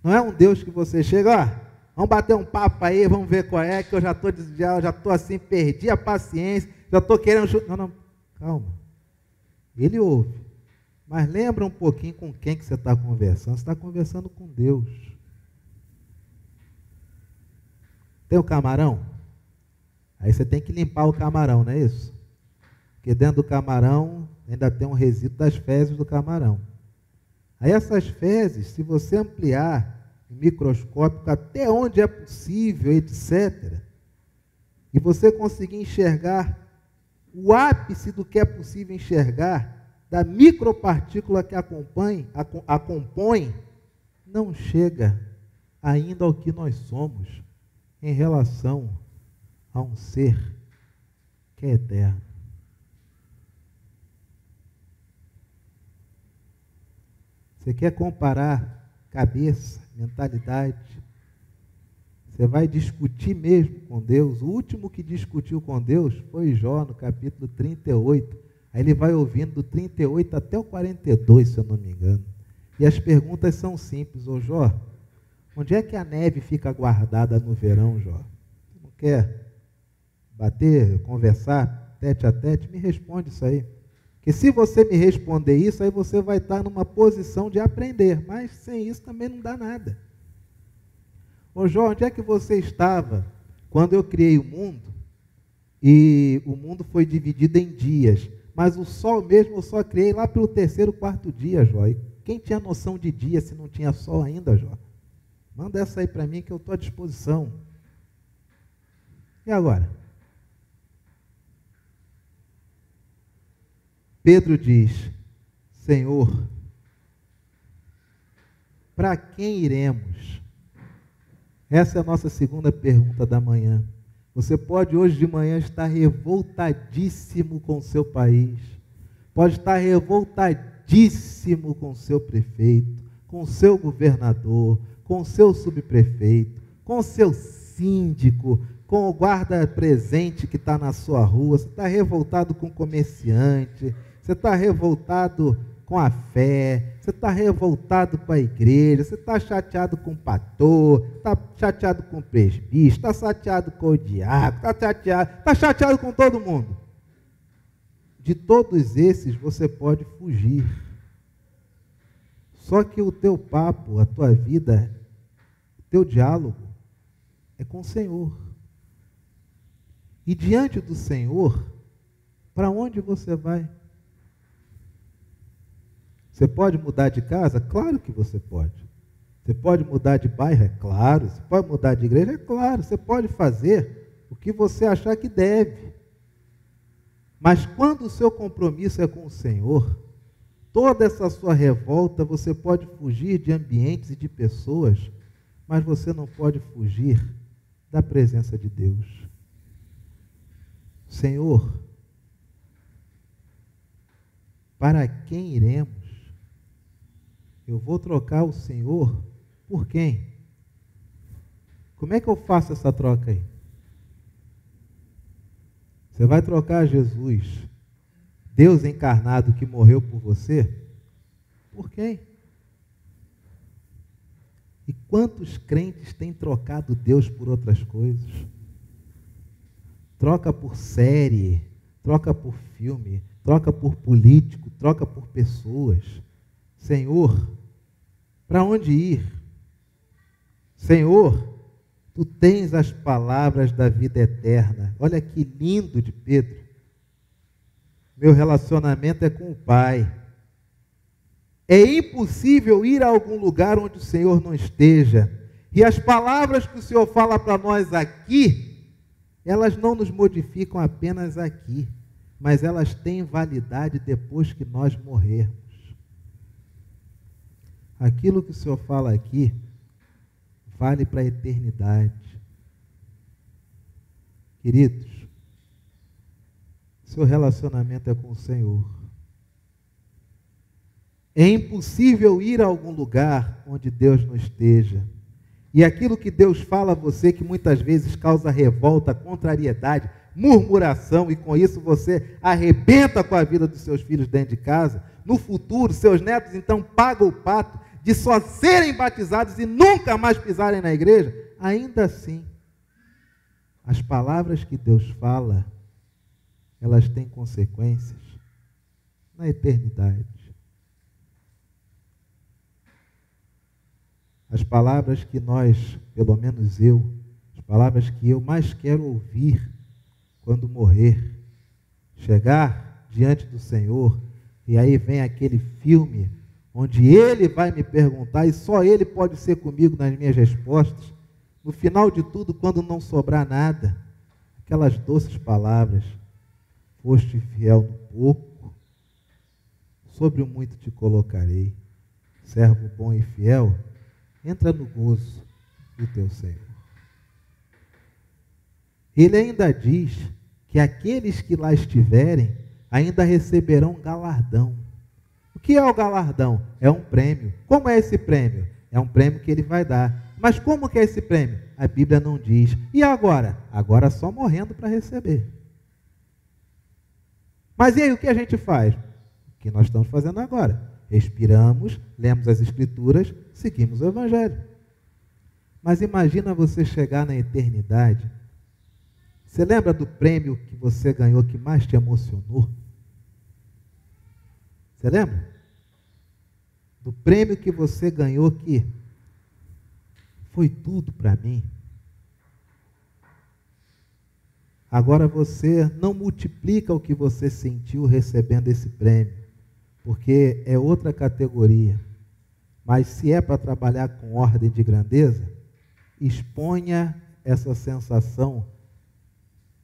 Não é um Deus que você chega, vamos bater um papo aí, vamos ver qual é, que eu já estou assim, perdi a paciência, já estou querendo... Não, calma. Ele ouve. Mas lembra um pouquinho com quem que você está conversando. Você está conversando com Deus. Tem o camarão? Aí você tem que limpar o camarão, não é isso? Porque dentro do camarão ainda tem um resíduo das fezes do camarão. Aí essas fezes, se você ampliar em microscópio até onde é possível, etc., e você conseguir enxergar o ápice do que é possível enxergar, da micropartícula que a compõe, não chega ainda ao que nós somos em relação a um ser que é eterno. Você quer comparar cabeça, mentalidade? Você vai discutir mesmo com Deus. O último que discutiu com Deus foi Jó, no capítulo 38. Aí ele vai ouvindo do 38 até o 42, se eu não me engano. E as perguntas são simples. Ô Jó, onde é que a neve fica guardada no verão, Jó? Você não quer bater, conversar, tete a tete? Me responde isso aí. Porque se você me responder isso, aí você vai estar numa posição de aprender. Mas sem isso também não dá nada. Ô Jó, onde é que você estava quando eu criei o mundo? E o mundo foi dividido em dias. Mas o sol mesmo eu só criei lá pelo 3º, 4º dia, Jó. E quem tinha noção de dia se não tinha sol ainda, Jó? Manda essa aí para mim que eu estou à disposição. E agora? Pedro diz, Senhor, para quem iremos? Essa é a nossa segunda pergunta da manhã. Você pode hoje de manhã estar revoltadíssimo com o seu país, pode estar revoltadíssimo com o seu prefeito, com o seu governador, com o seu subprefeito, com o seu síndico, com o guarda presente que está na sua rua. Você está revoltado com o comerciante, você está revoltado com a fé, você está revoltado com a igreja, você está chateado com o pastor, está chateado com o presbítero, está chateado com o diácono, está chateado com todo mundo. De todos esses você pode fugir. Só que o teu papo, a tua vida, o teu diálogo é com o Senhor. E diante do Senhor, para onde você vai? Você pode mudar de casa? Claro que você pode. Você pode mudar de bairro? É claro. Você pode mudar de igreja? É claro. Você pode fazer o que você achar que deve. Mas quando o seu compromisso é com o Senhor, toda essa sua revolta, você pode fugir de ambientes e de pessoas, mas você não pode fugir da presença de Deus. Senhor, para quem iremos? Eu vou trocar o Senhor por quem? Como é que eu faço essa troca aí? Você vai trocar Jesus, Deus encarnado que morreu por você, por quem? E quantos crentes têm trocado Deus por outras coisas? Troca por série, troca por filme, troca por político, troca por pessoas. Senhor, para onde ir? Senhor, tu tens as palavras da vida eterna. Olha que lindo de Pedro. Meu relacionamento é com o Pai. É impossível ir a algum lugar onde o Senhor não esteja. E as palavras que o Senhor fala para nós aqui, elas não nos modificam apenas aqui, mas elas têm validade depois que nós morrermos. Aquilo que o Senhor fala aqui vale para a eternidade. Queridos, seu relacionamento é com o Senhor. É impossível ir a algum lugar onde Deus não esteja. E aquilo que Deus fala a você, que muitas vezes causa revolta, contrariedade, murmuração, e com isso você arrebenta com a vida dos seus filhos dentro de casa, no futuro, seus netos então pagam o pato de só serem batizados e nunca mais pisarem na igreja, ainda assim, as palavras que Deus fala, elas têm consequências na eternidade. As palavras que nós, pelo menos eu, as palavras que eu mais quero ouvir quando morrer, chegar diante do Senhor, e aí vem aquele filme onde Ele vai me perguntar, e só Ele pode ser comigo nas minhas respostas, no final de tudo, quando não sobrar nada, aquelas doces palavras: foste fiel no pouco, sobre o muito te colocarei, servo bom e fiel, entra no gozo do teu Senhor. Ele ainda diz que aqueles que lá estiverem ainda receberão galardão. O que é o galardão? É um prêmio. Como é esse prêmio? É um prêmio que ele vai dar. Mas como que é esse prêmio? A Bíblia não diz. E agora? Agora só morrendo para receber. Mas e aí, o que a gente faz? O que nós estamos fazendo agora? Respiramos, lemos as Escrituras, seguimos o Evangelho. Mas imagina você chegar na eternidade. Você lembra do prêmio que você ganhou que mais te emocionou? Você lembra? Do prêmio que você ganhou que foi tudo para mim. Agora você não multiplica o que você sentiu recebendo esse prêmio, porque é outra categoria. Mas se é para trabalhar com ordem de grandeza, exponha essa sensação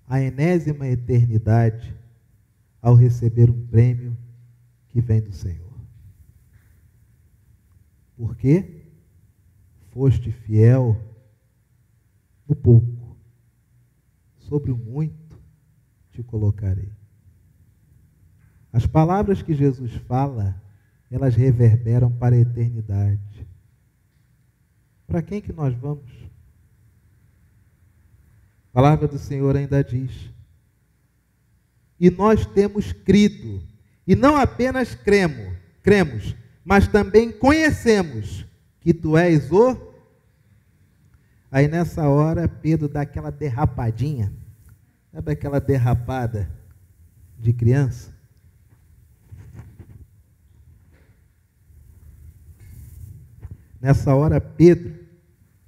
à enésima eternidade ao receber um prêmio que vem do Senhor. Por quê? Foste fiel no pouco, sobre o muito te colocarei. As palavras que Jesus fala, elas reverberam para a eternidade. Para quem que nós vamos? A palavra do Senhor ainda diz: e nós temos crido, e não apenas cremos, mas também conhecemos que tu és o... Aí nessa hora Pedro dá aquela derrapadinha, sabe aquela derrapada de criança? Nessa hora Pedro,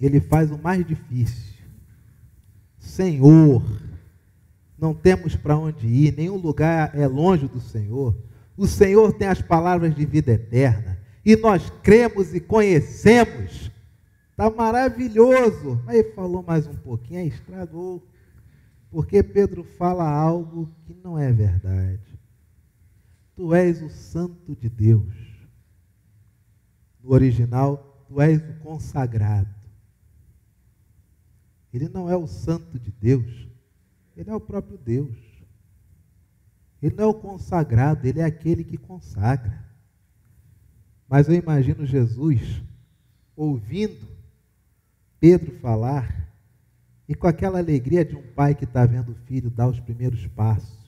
ele faz o mais difícil. Senhor, não temos para onde ir, nenhum lugar é longe do Senhor. O Senhor tem as palavras de vida eterna, e nós cremos e conhecemos. Está maravilhoso. Aí falou mais um pouquinho, aí estragou. Porque Pedro fala algo que não é verdade. Tu és o Santo de Deus. No original, tu és o consagrado. Ele não é o Santo de Deus, ele é o próprio Deus. Ele não é o consagrado, ele é aquele que consagra. Mas eu imagino Jesus ouvindo Pedro falar e com aquela alegria de um pai que está vendo o filho dar os primeiros passos.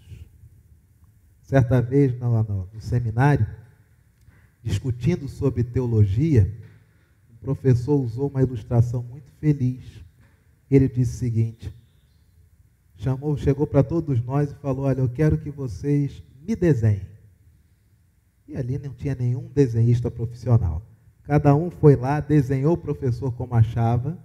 Certa vez no seminário, discutindo sobre teologia, o professor usou uma ilustração muito feliz. Ele disse o seguinte: chegou para todos nós e falou: olha, eu quero que vocês me desenhem. E ali não tinha nenhum desenhista profissional. Cada um foi lá, desenhou o professor como achava,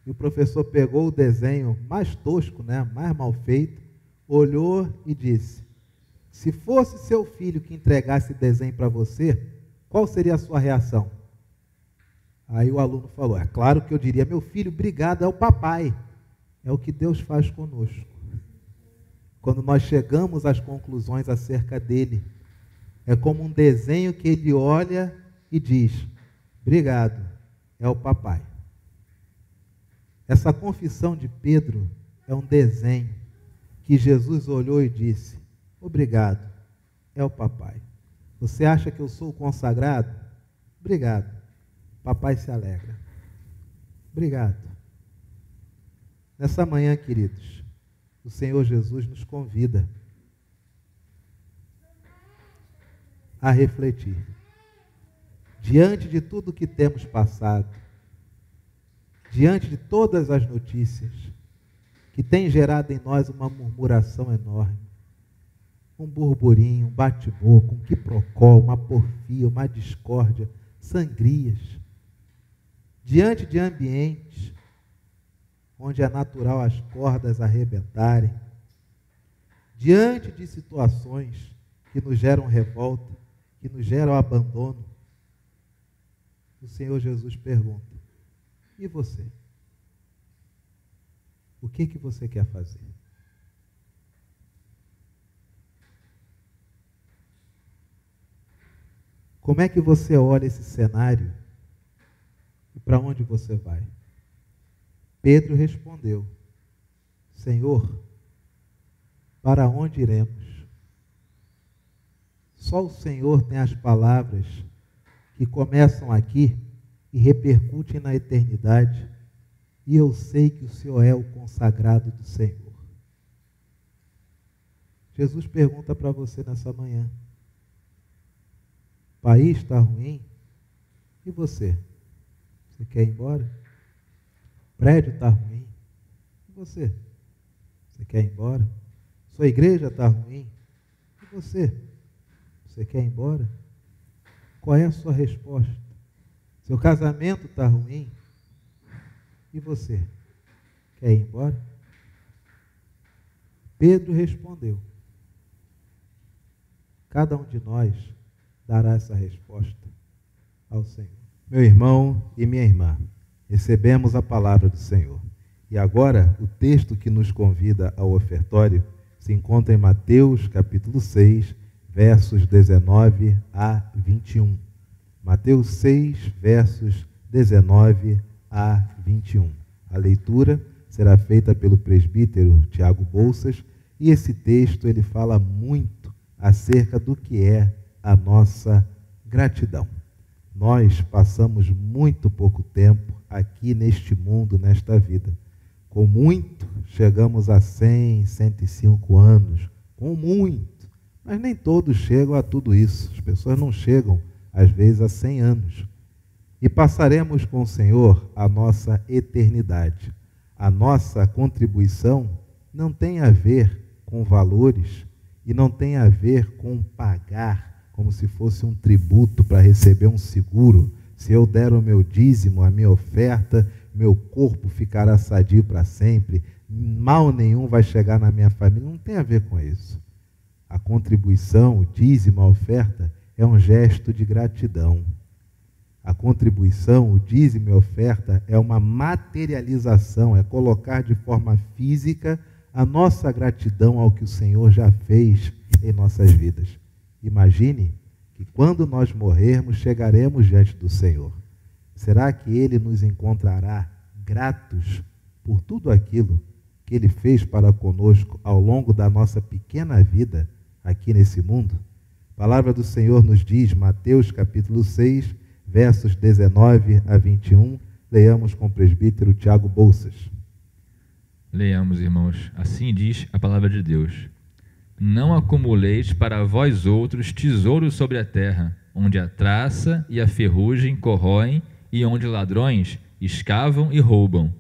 e o professor pegou o desenho mais tosco, né, mais mal feito, olhou e disse: Se fosse seu filho que entregasse desenho para você, qual seria a sua reação? Aí o aluno falou, é claro que eu diria, meu filho, obrigado, é o papai. É o que Deus faz conosco. Quando nós chegamos às conclusões acerca dele, é como um desenho que ele olha e diz, obrigado, é o papai. Essa confissão de Pedro é um desenho que Jesus olhou e disse, obrigado, é o papai. Você acha que eu sou o consagrado? Obrigado, papai se alegra. Obrigado. Nessa manhã, queridos, o Senhor Jesus nos convida a refletir. Diante de tudo que temos passado, diante de todas as notícias que têm gerado em nós uma murmuração enorme, um burburinho, um bate-boca, um quiprocó, uma porfia, uma discórdia, sangrias, diante de ambientes onde é natural as cordas arrebentarem, diante de situações que nos geram revolta, que nos geram abandono, o Senhor Jesus pergunta, e você? O que você quer fazer? Como é que você olha esse cenário e para onde você vai? Pedro respondeu, Senhor, para onde iremos? Só o Senhor tem as palavras que começam aqui e repercutem na eternidade, e eu sei que o Senhor é o consagrado do Senhor. Jesus pergunta para você nessa manhã, o país está ruim? E você? Você quer ir embora? O prédio está ruim? E você? Você quer ir embora? Sua igreja está ruim? E você? Você quer ir embora? Qual é a sua resposta? Seu casamento está ruim? E você? Quer ir embora? Pedro respondeu. Cada um de nós dará essa resposta ao Senhor. Meu irmão e minha irmã, recebemos a palavra do Senhor. E agora, o texto que nos convida ao ofertório se encontra em Mateus, capítulo 6, versos 19 a 21. Mateus 6, versos 19 a 21. A leitura será feita pelo presbítero Tiago Bolsas, e esse texto ele fala muito acerca do que é a nossa gratidão. Nós passamos muito pouco tempo aqui neste mundo, nesta vida. Com muito, chegamos a 100, 105 anos. Com muito. Mas nem todos chegam a tudo isso. As pessoas não chegam, às vezes, a 100 anos. E passaremos com o Senhor a nossa eternidade. A nossa contribuição não tem a ver com valores e não tem a ver com pagar, como se fosse um tributo para receber um seguro. Se eu der o meu dízimo, a minha oferta, meu corpo ficará sadio para sempre, mal nenhum vai chegar na minha família. Não tem a ver com isso. A contribuição, o dízimo, a oferta, é um gesto de gratidão. A contribuição, o dízimo e a oferta é uma materialização, é colocar de forma física a nossa gratidão ao que o Senhor já fez em nossas vidas. Imagine que quando nós morrermos, chegaremos diante do Senhor. Será que Ele nos encontrará gratos por tudo aquilo que Ele fez para conosco ao longo da nossa pequena vida aqui nesse mundo? A palavra do Senhor nos diz, Mateus capítulo 6, versos 19 a 21, leiamos com o presbítero Tiago Bolsas. Leiamos, irmãos, assim diz a palavra de Deus. Não acumuleis para vós outros tesouros sobre a terra, onde a traça e a ferrugem corroem e onde ladrões escavam e roubam.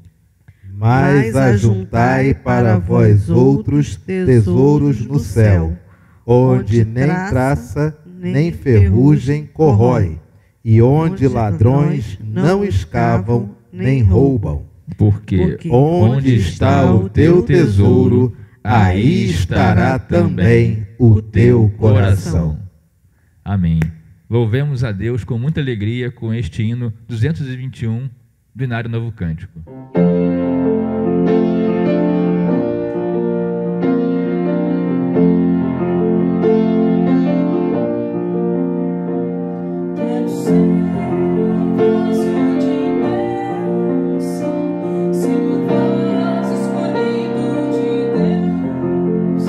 Mas ajuntai para vós outros tesouros no céu, onde nem traça nem ferrugem corrói, e onde ladrões não escavam nem roubam. Porque onde está o teu tesouro, aí estará também o teu coração. Amém. Louvemos a Deus com muita alegria com este hino 221 do Inário Novo Cântico. Quero ser um vaso de bênção, ser um vaso escolhido de Deus,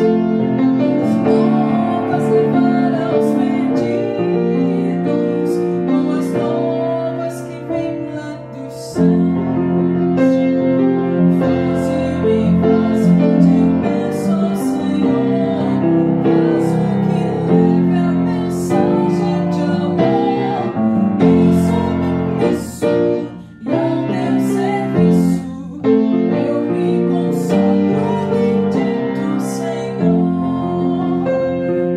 boas novas levar aos perdidos, boas novas que vêm lá dos céus. Faze-me vaso de bênção, Senhor, vaso que leve a mensagem de amor. Isso e ao teu serviço eu me consagro, bendito Senhor.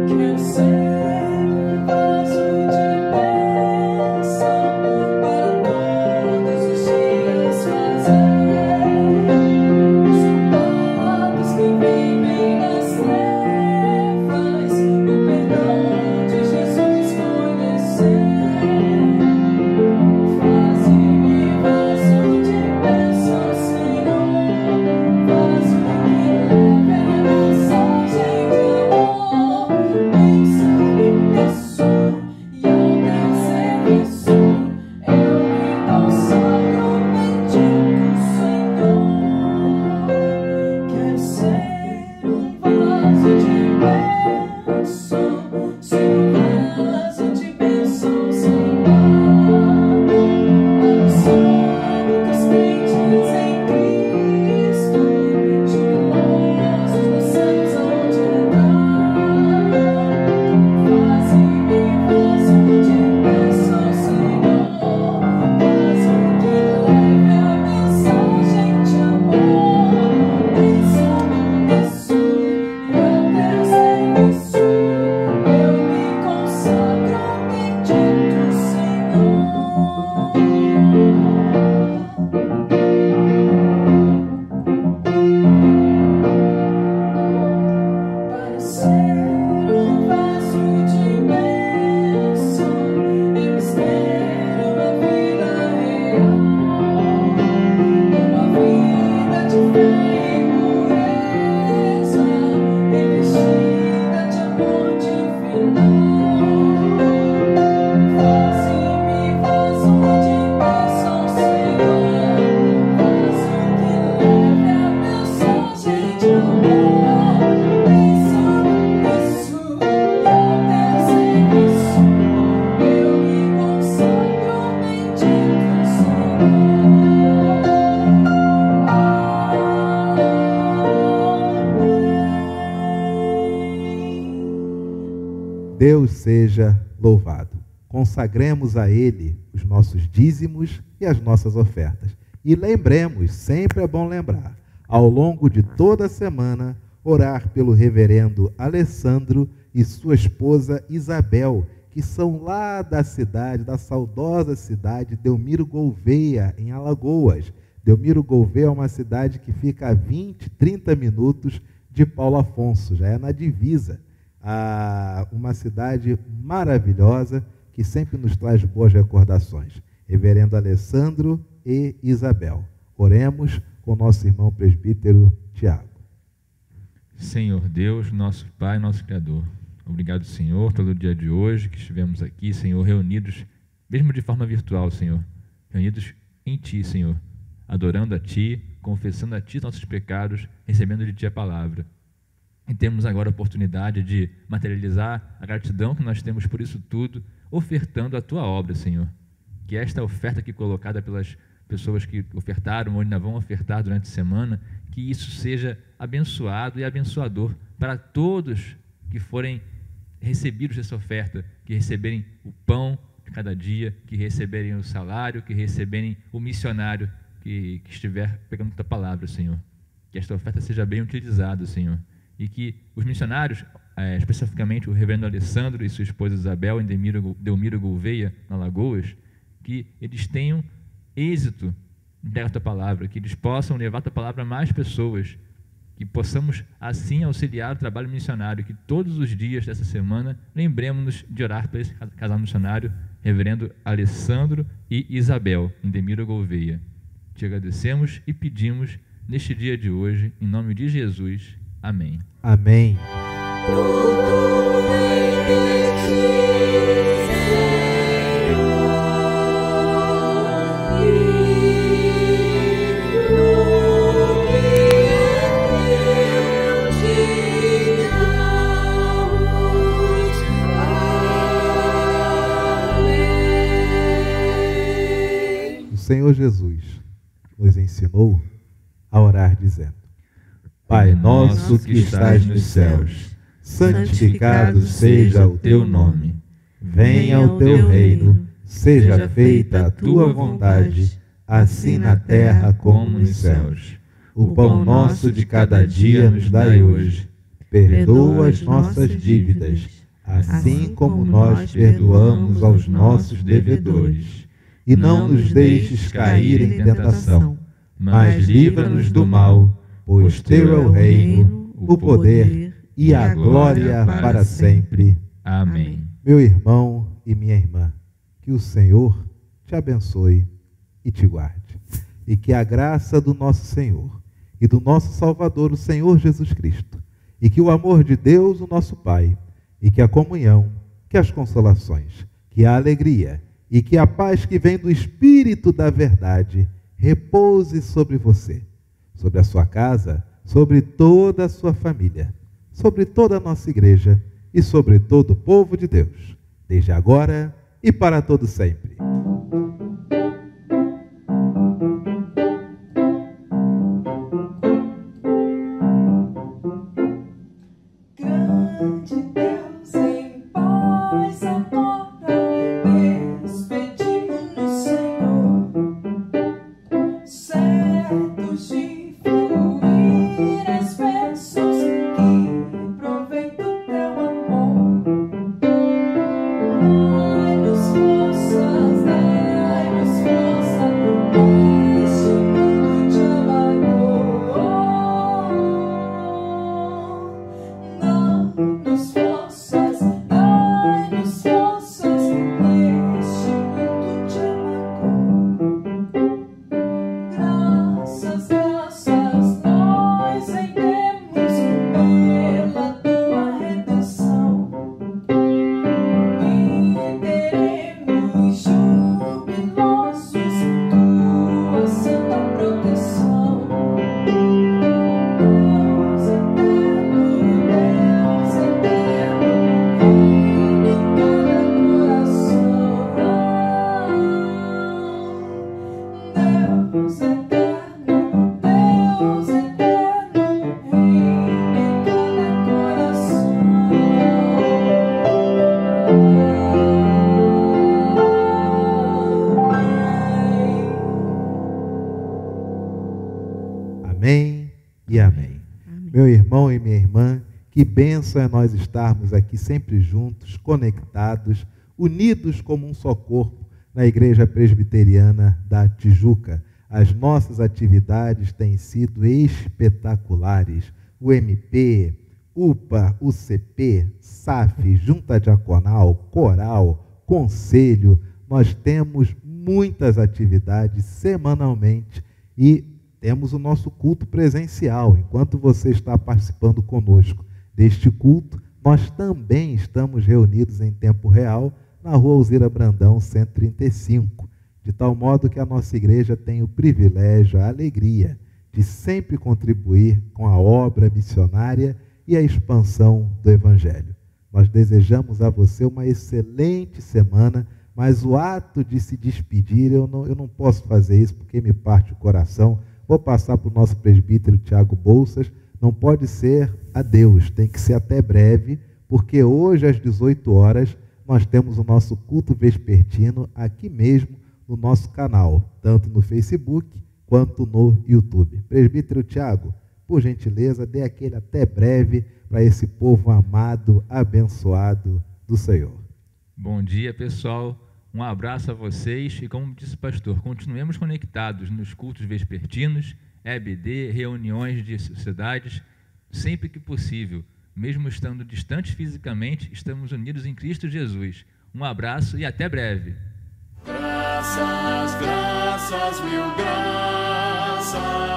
Quero ser um vaso de bênção para todos os dias fazer os culpados que vivem nas trevas o perdão de Jesus conhecer. Faze-me vaso de bênção, Senhor, vaso que leve a mensagem de amor. Pensa-me, peço, e ao teu serviço eu me consagro, bendito Senhor. Quero ser um vaso de bênção, ser um vaso de bênção, Senhor. Abençoando que os crentes em Cristo, jubilosos nos céus hão de entrar. Faze-me vaso de bênção, Senhor, vaso que leve a mensagem de amor. Pensa-me, peço, e ao teu serviço eu me consagro, bendito Senhor. Para ser um vaso de bênção, eu espero uma vida real, uma vida de fé e pureza, revestida de amor divinal. Faze-me vaso de bênção, Senhor, vaso que leve a mensagem de amor. Pensa-me, peço, e ao teu serviço eu me consagro, bendito Senhor. Deus seja louvado. Consagremos a Ele os nossos dízimos e as nossas ofertas. E lembremos, sempre é bom lembrar, ao longo de toda a semana, orar pelo reverendo Alessandro e sua esposa Isabel, que são lá da cidade, da saudosa cidade de Delmiro Gouveia, em Alagoas. Delmiro Gouveia é uma cidade que fica a 20, 30 minutos de Paulo Afonso, já é na divisa. Uma cidade maravilhosa que sempre nos traz boas recordações. Reverendo Alessandro e Isabel. Oremos com nosso irmão presbítero Tiago. Senhor Deus, nosso Pai, nosso Criador, obrigado, Senhor, pelo dia de hoje que estivemos aqui, Senhor, reunidos, mesmo de forma virtual, Senhor, reunidos em Ti, Senhor, adorando a Ti, confessando a Ti nossos pecados, recebendo de Ti a palavra. E temos agora a oportunidade de materializar a gratidão que nós temos por isso tudo, ofertando a Tua obra, Senhor. Que esta oferta aqui colocada pelas pessoas que ofertaram ou ainda vão ofertar durante a semana, que isso seja abençoado e abençoador para todos que forem recebidos dessa oferta, que receberem o pão de cada dia, que receberem o salário, que receberem o missionário que estiver pegando a Tua palavra, Senhor. Que esta oferta seja bem utilizada, Senhor. E que os missionários, especificamente o reverendo Alessandro e sua esposa Isabel, em Delmiro Gouveia, na Alagoas, que eles tenham êxito em pregar a Tua palavra, que eles possam levar a Tua palavra a mais pessoas, que possamos assim auxiliar o trabalho missionário, que todos os dias dessa semana lembremos-nos de orar por esse casal missionário, reverendo Alessandro e Isabel, em Demiro Gouveia. Te agradecemos e pedimos neste dia de hoje, em nome de Jesus. Amém. Amém. O Senhor Jesus nos ensinou a orar dizendo: Pai nosso que estás nos céus, santificado seja o teu nome. Venha o teu reino, seja feita a tua vontade, assim na terra como nos céus. O pão nosso de cada dia nos dai hoje. Perdoa as nossas dívidas, assim como nós perdoamos aos nossos devedores. E não nos deixes cair em tentação, mas livra-nos do mal, pois teu é o reino, o poder e a glória para sempre. Amém. Meu irmão e minha irmã, que o Senhor te abençoe e te guarde. E que a graça do nosso Senhor e do nosso Salvador, o Senhor Jesus Cristo, e que o amor de Deus, o nosso Pai, e que a comunhão, que as consolações, que a alegria e que a paz que vem do Espírito da verdade repouse sobre você, sobre a sua casa, sobre toda a sua família, sobre toda a nossa igreja e sobre todo o povo de Deus, desde agora e para todo sempre. Grande Deus em paz acorda, despedindo-nos, Senhor, certos de fluir as bênçãos que provém do teu amor. Dai-nos forças, dai-nos força neste mundo de amargor. Dai-nos forças, dai-nos forças neste mundo de amargor. Graças, graças nós rendemos pela tua redenção. E teremos jubilosos tua santa proteção. Deus eterno, reina em cada coração. Deus eterno, reina em cada coração. Amém e amém. Meu irmão e minha irmã, que bênção é nós estarmos aqui sempre juntos, conectados, unidos como um só corpo na Igreja Presbiteriana da Tijuca. As nossas atividades têm sido espetaculares. O MP, UPA, UCP, SAF, Junta Diaconal, Coral, Conselho. Nós temos muitas atividades semanalmente e temos o nosso culto presencial. Enquanto você está participando conosco deste culto, nós também estamos reunidos em tempo real na Rua Alzira Brandão, 135, de tal modo que a nossa igreja tem o privilégio, a alegria de sempre contribuir com a obra missionária e a expansão do Evangelho. Nós desejamos a você uma excelente semana, mas o ato de se despedir, eu não posso fazer isso porque me parte o coração. Vou passar para o nosso presbítero Tiago Bolsas. Não pode ser adeus, tem que ser até breve, porque hoje às 18 horas nós temos o nosso culto vespertino aqui mesmo no nosso canal, tanto no Facebook quanto no YouTube. Presbítero Tiago, por gentileza, dê aquele até breve para esse povo amado, abençoado do Senhor. Bom dia, pessoal. Um abraço a vocês e, como disse o pastor, continuemos conectados nos cultos vespertinos, EBD, reuniões de sociedades, sempre que possível. Mesmo estando distantes fisicamente, estamos unidos em Cristo Jesus. Um abraço e até breve. Graças, graças, mil graças.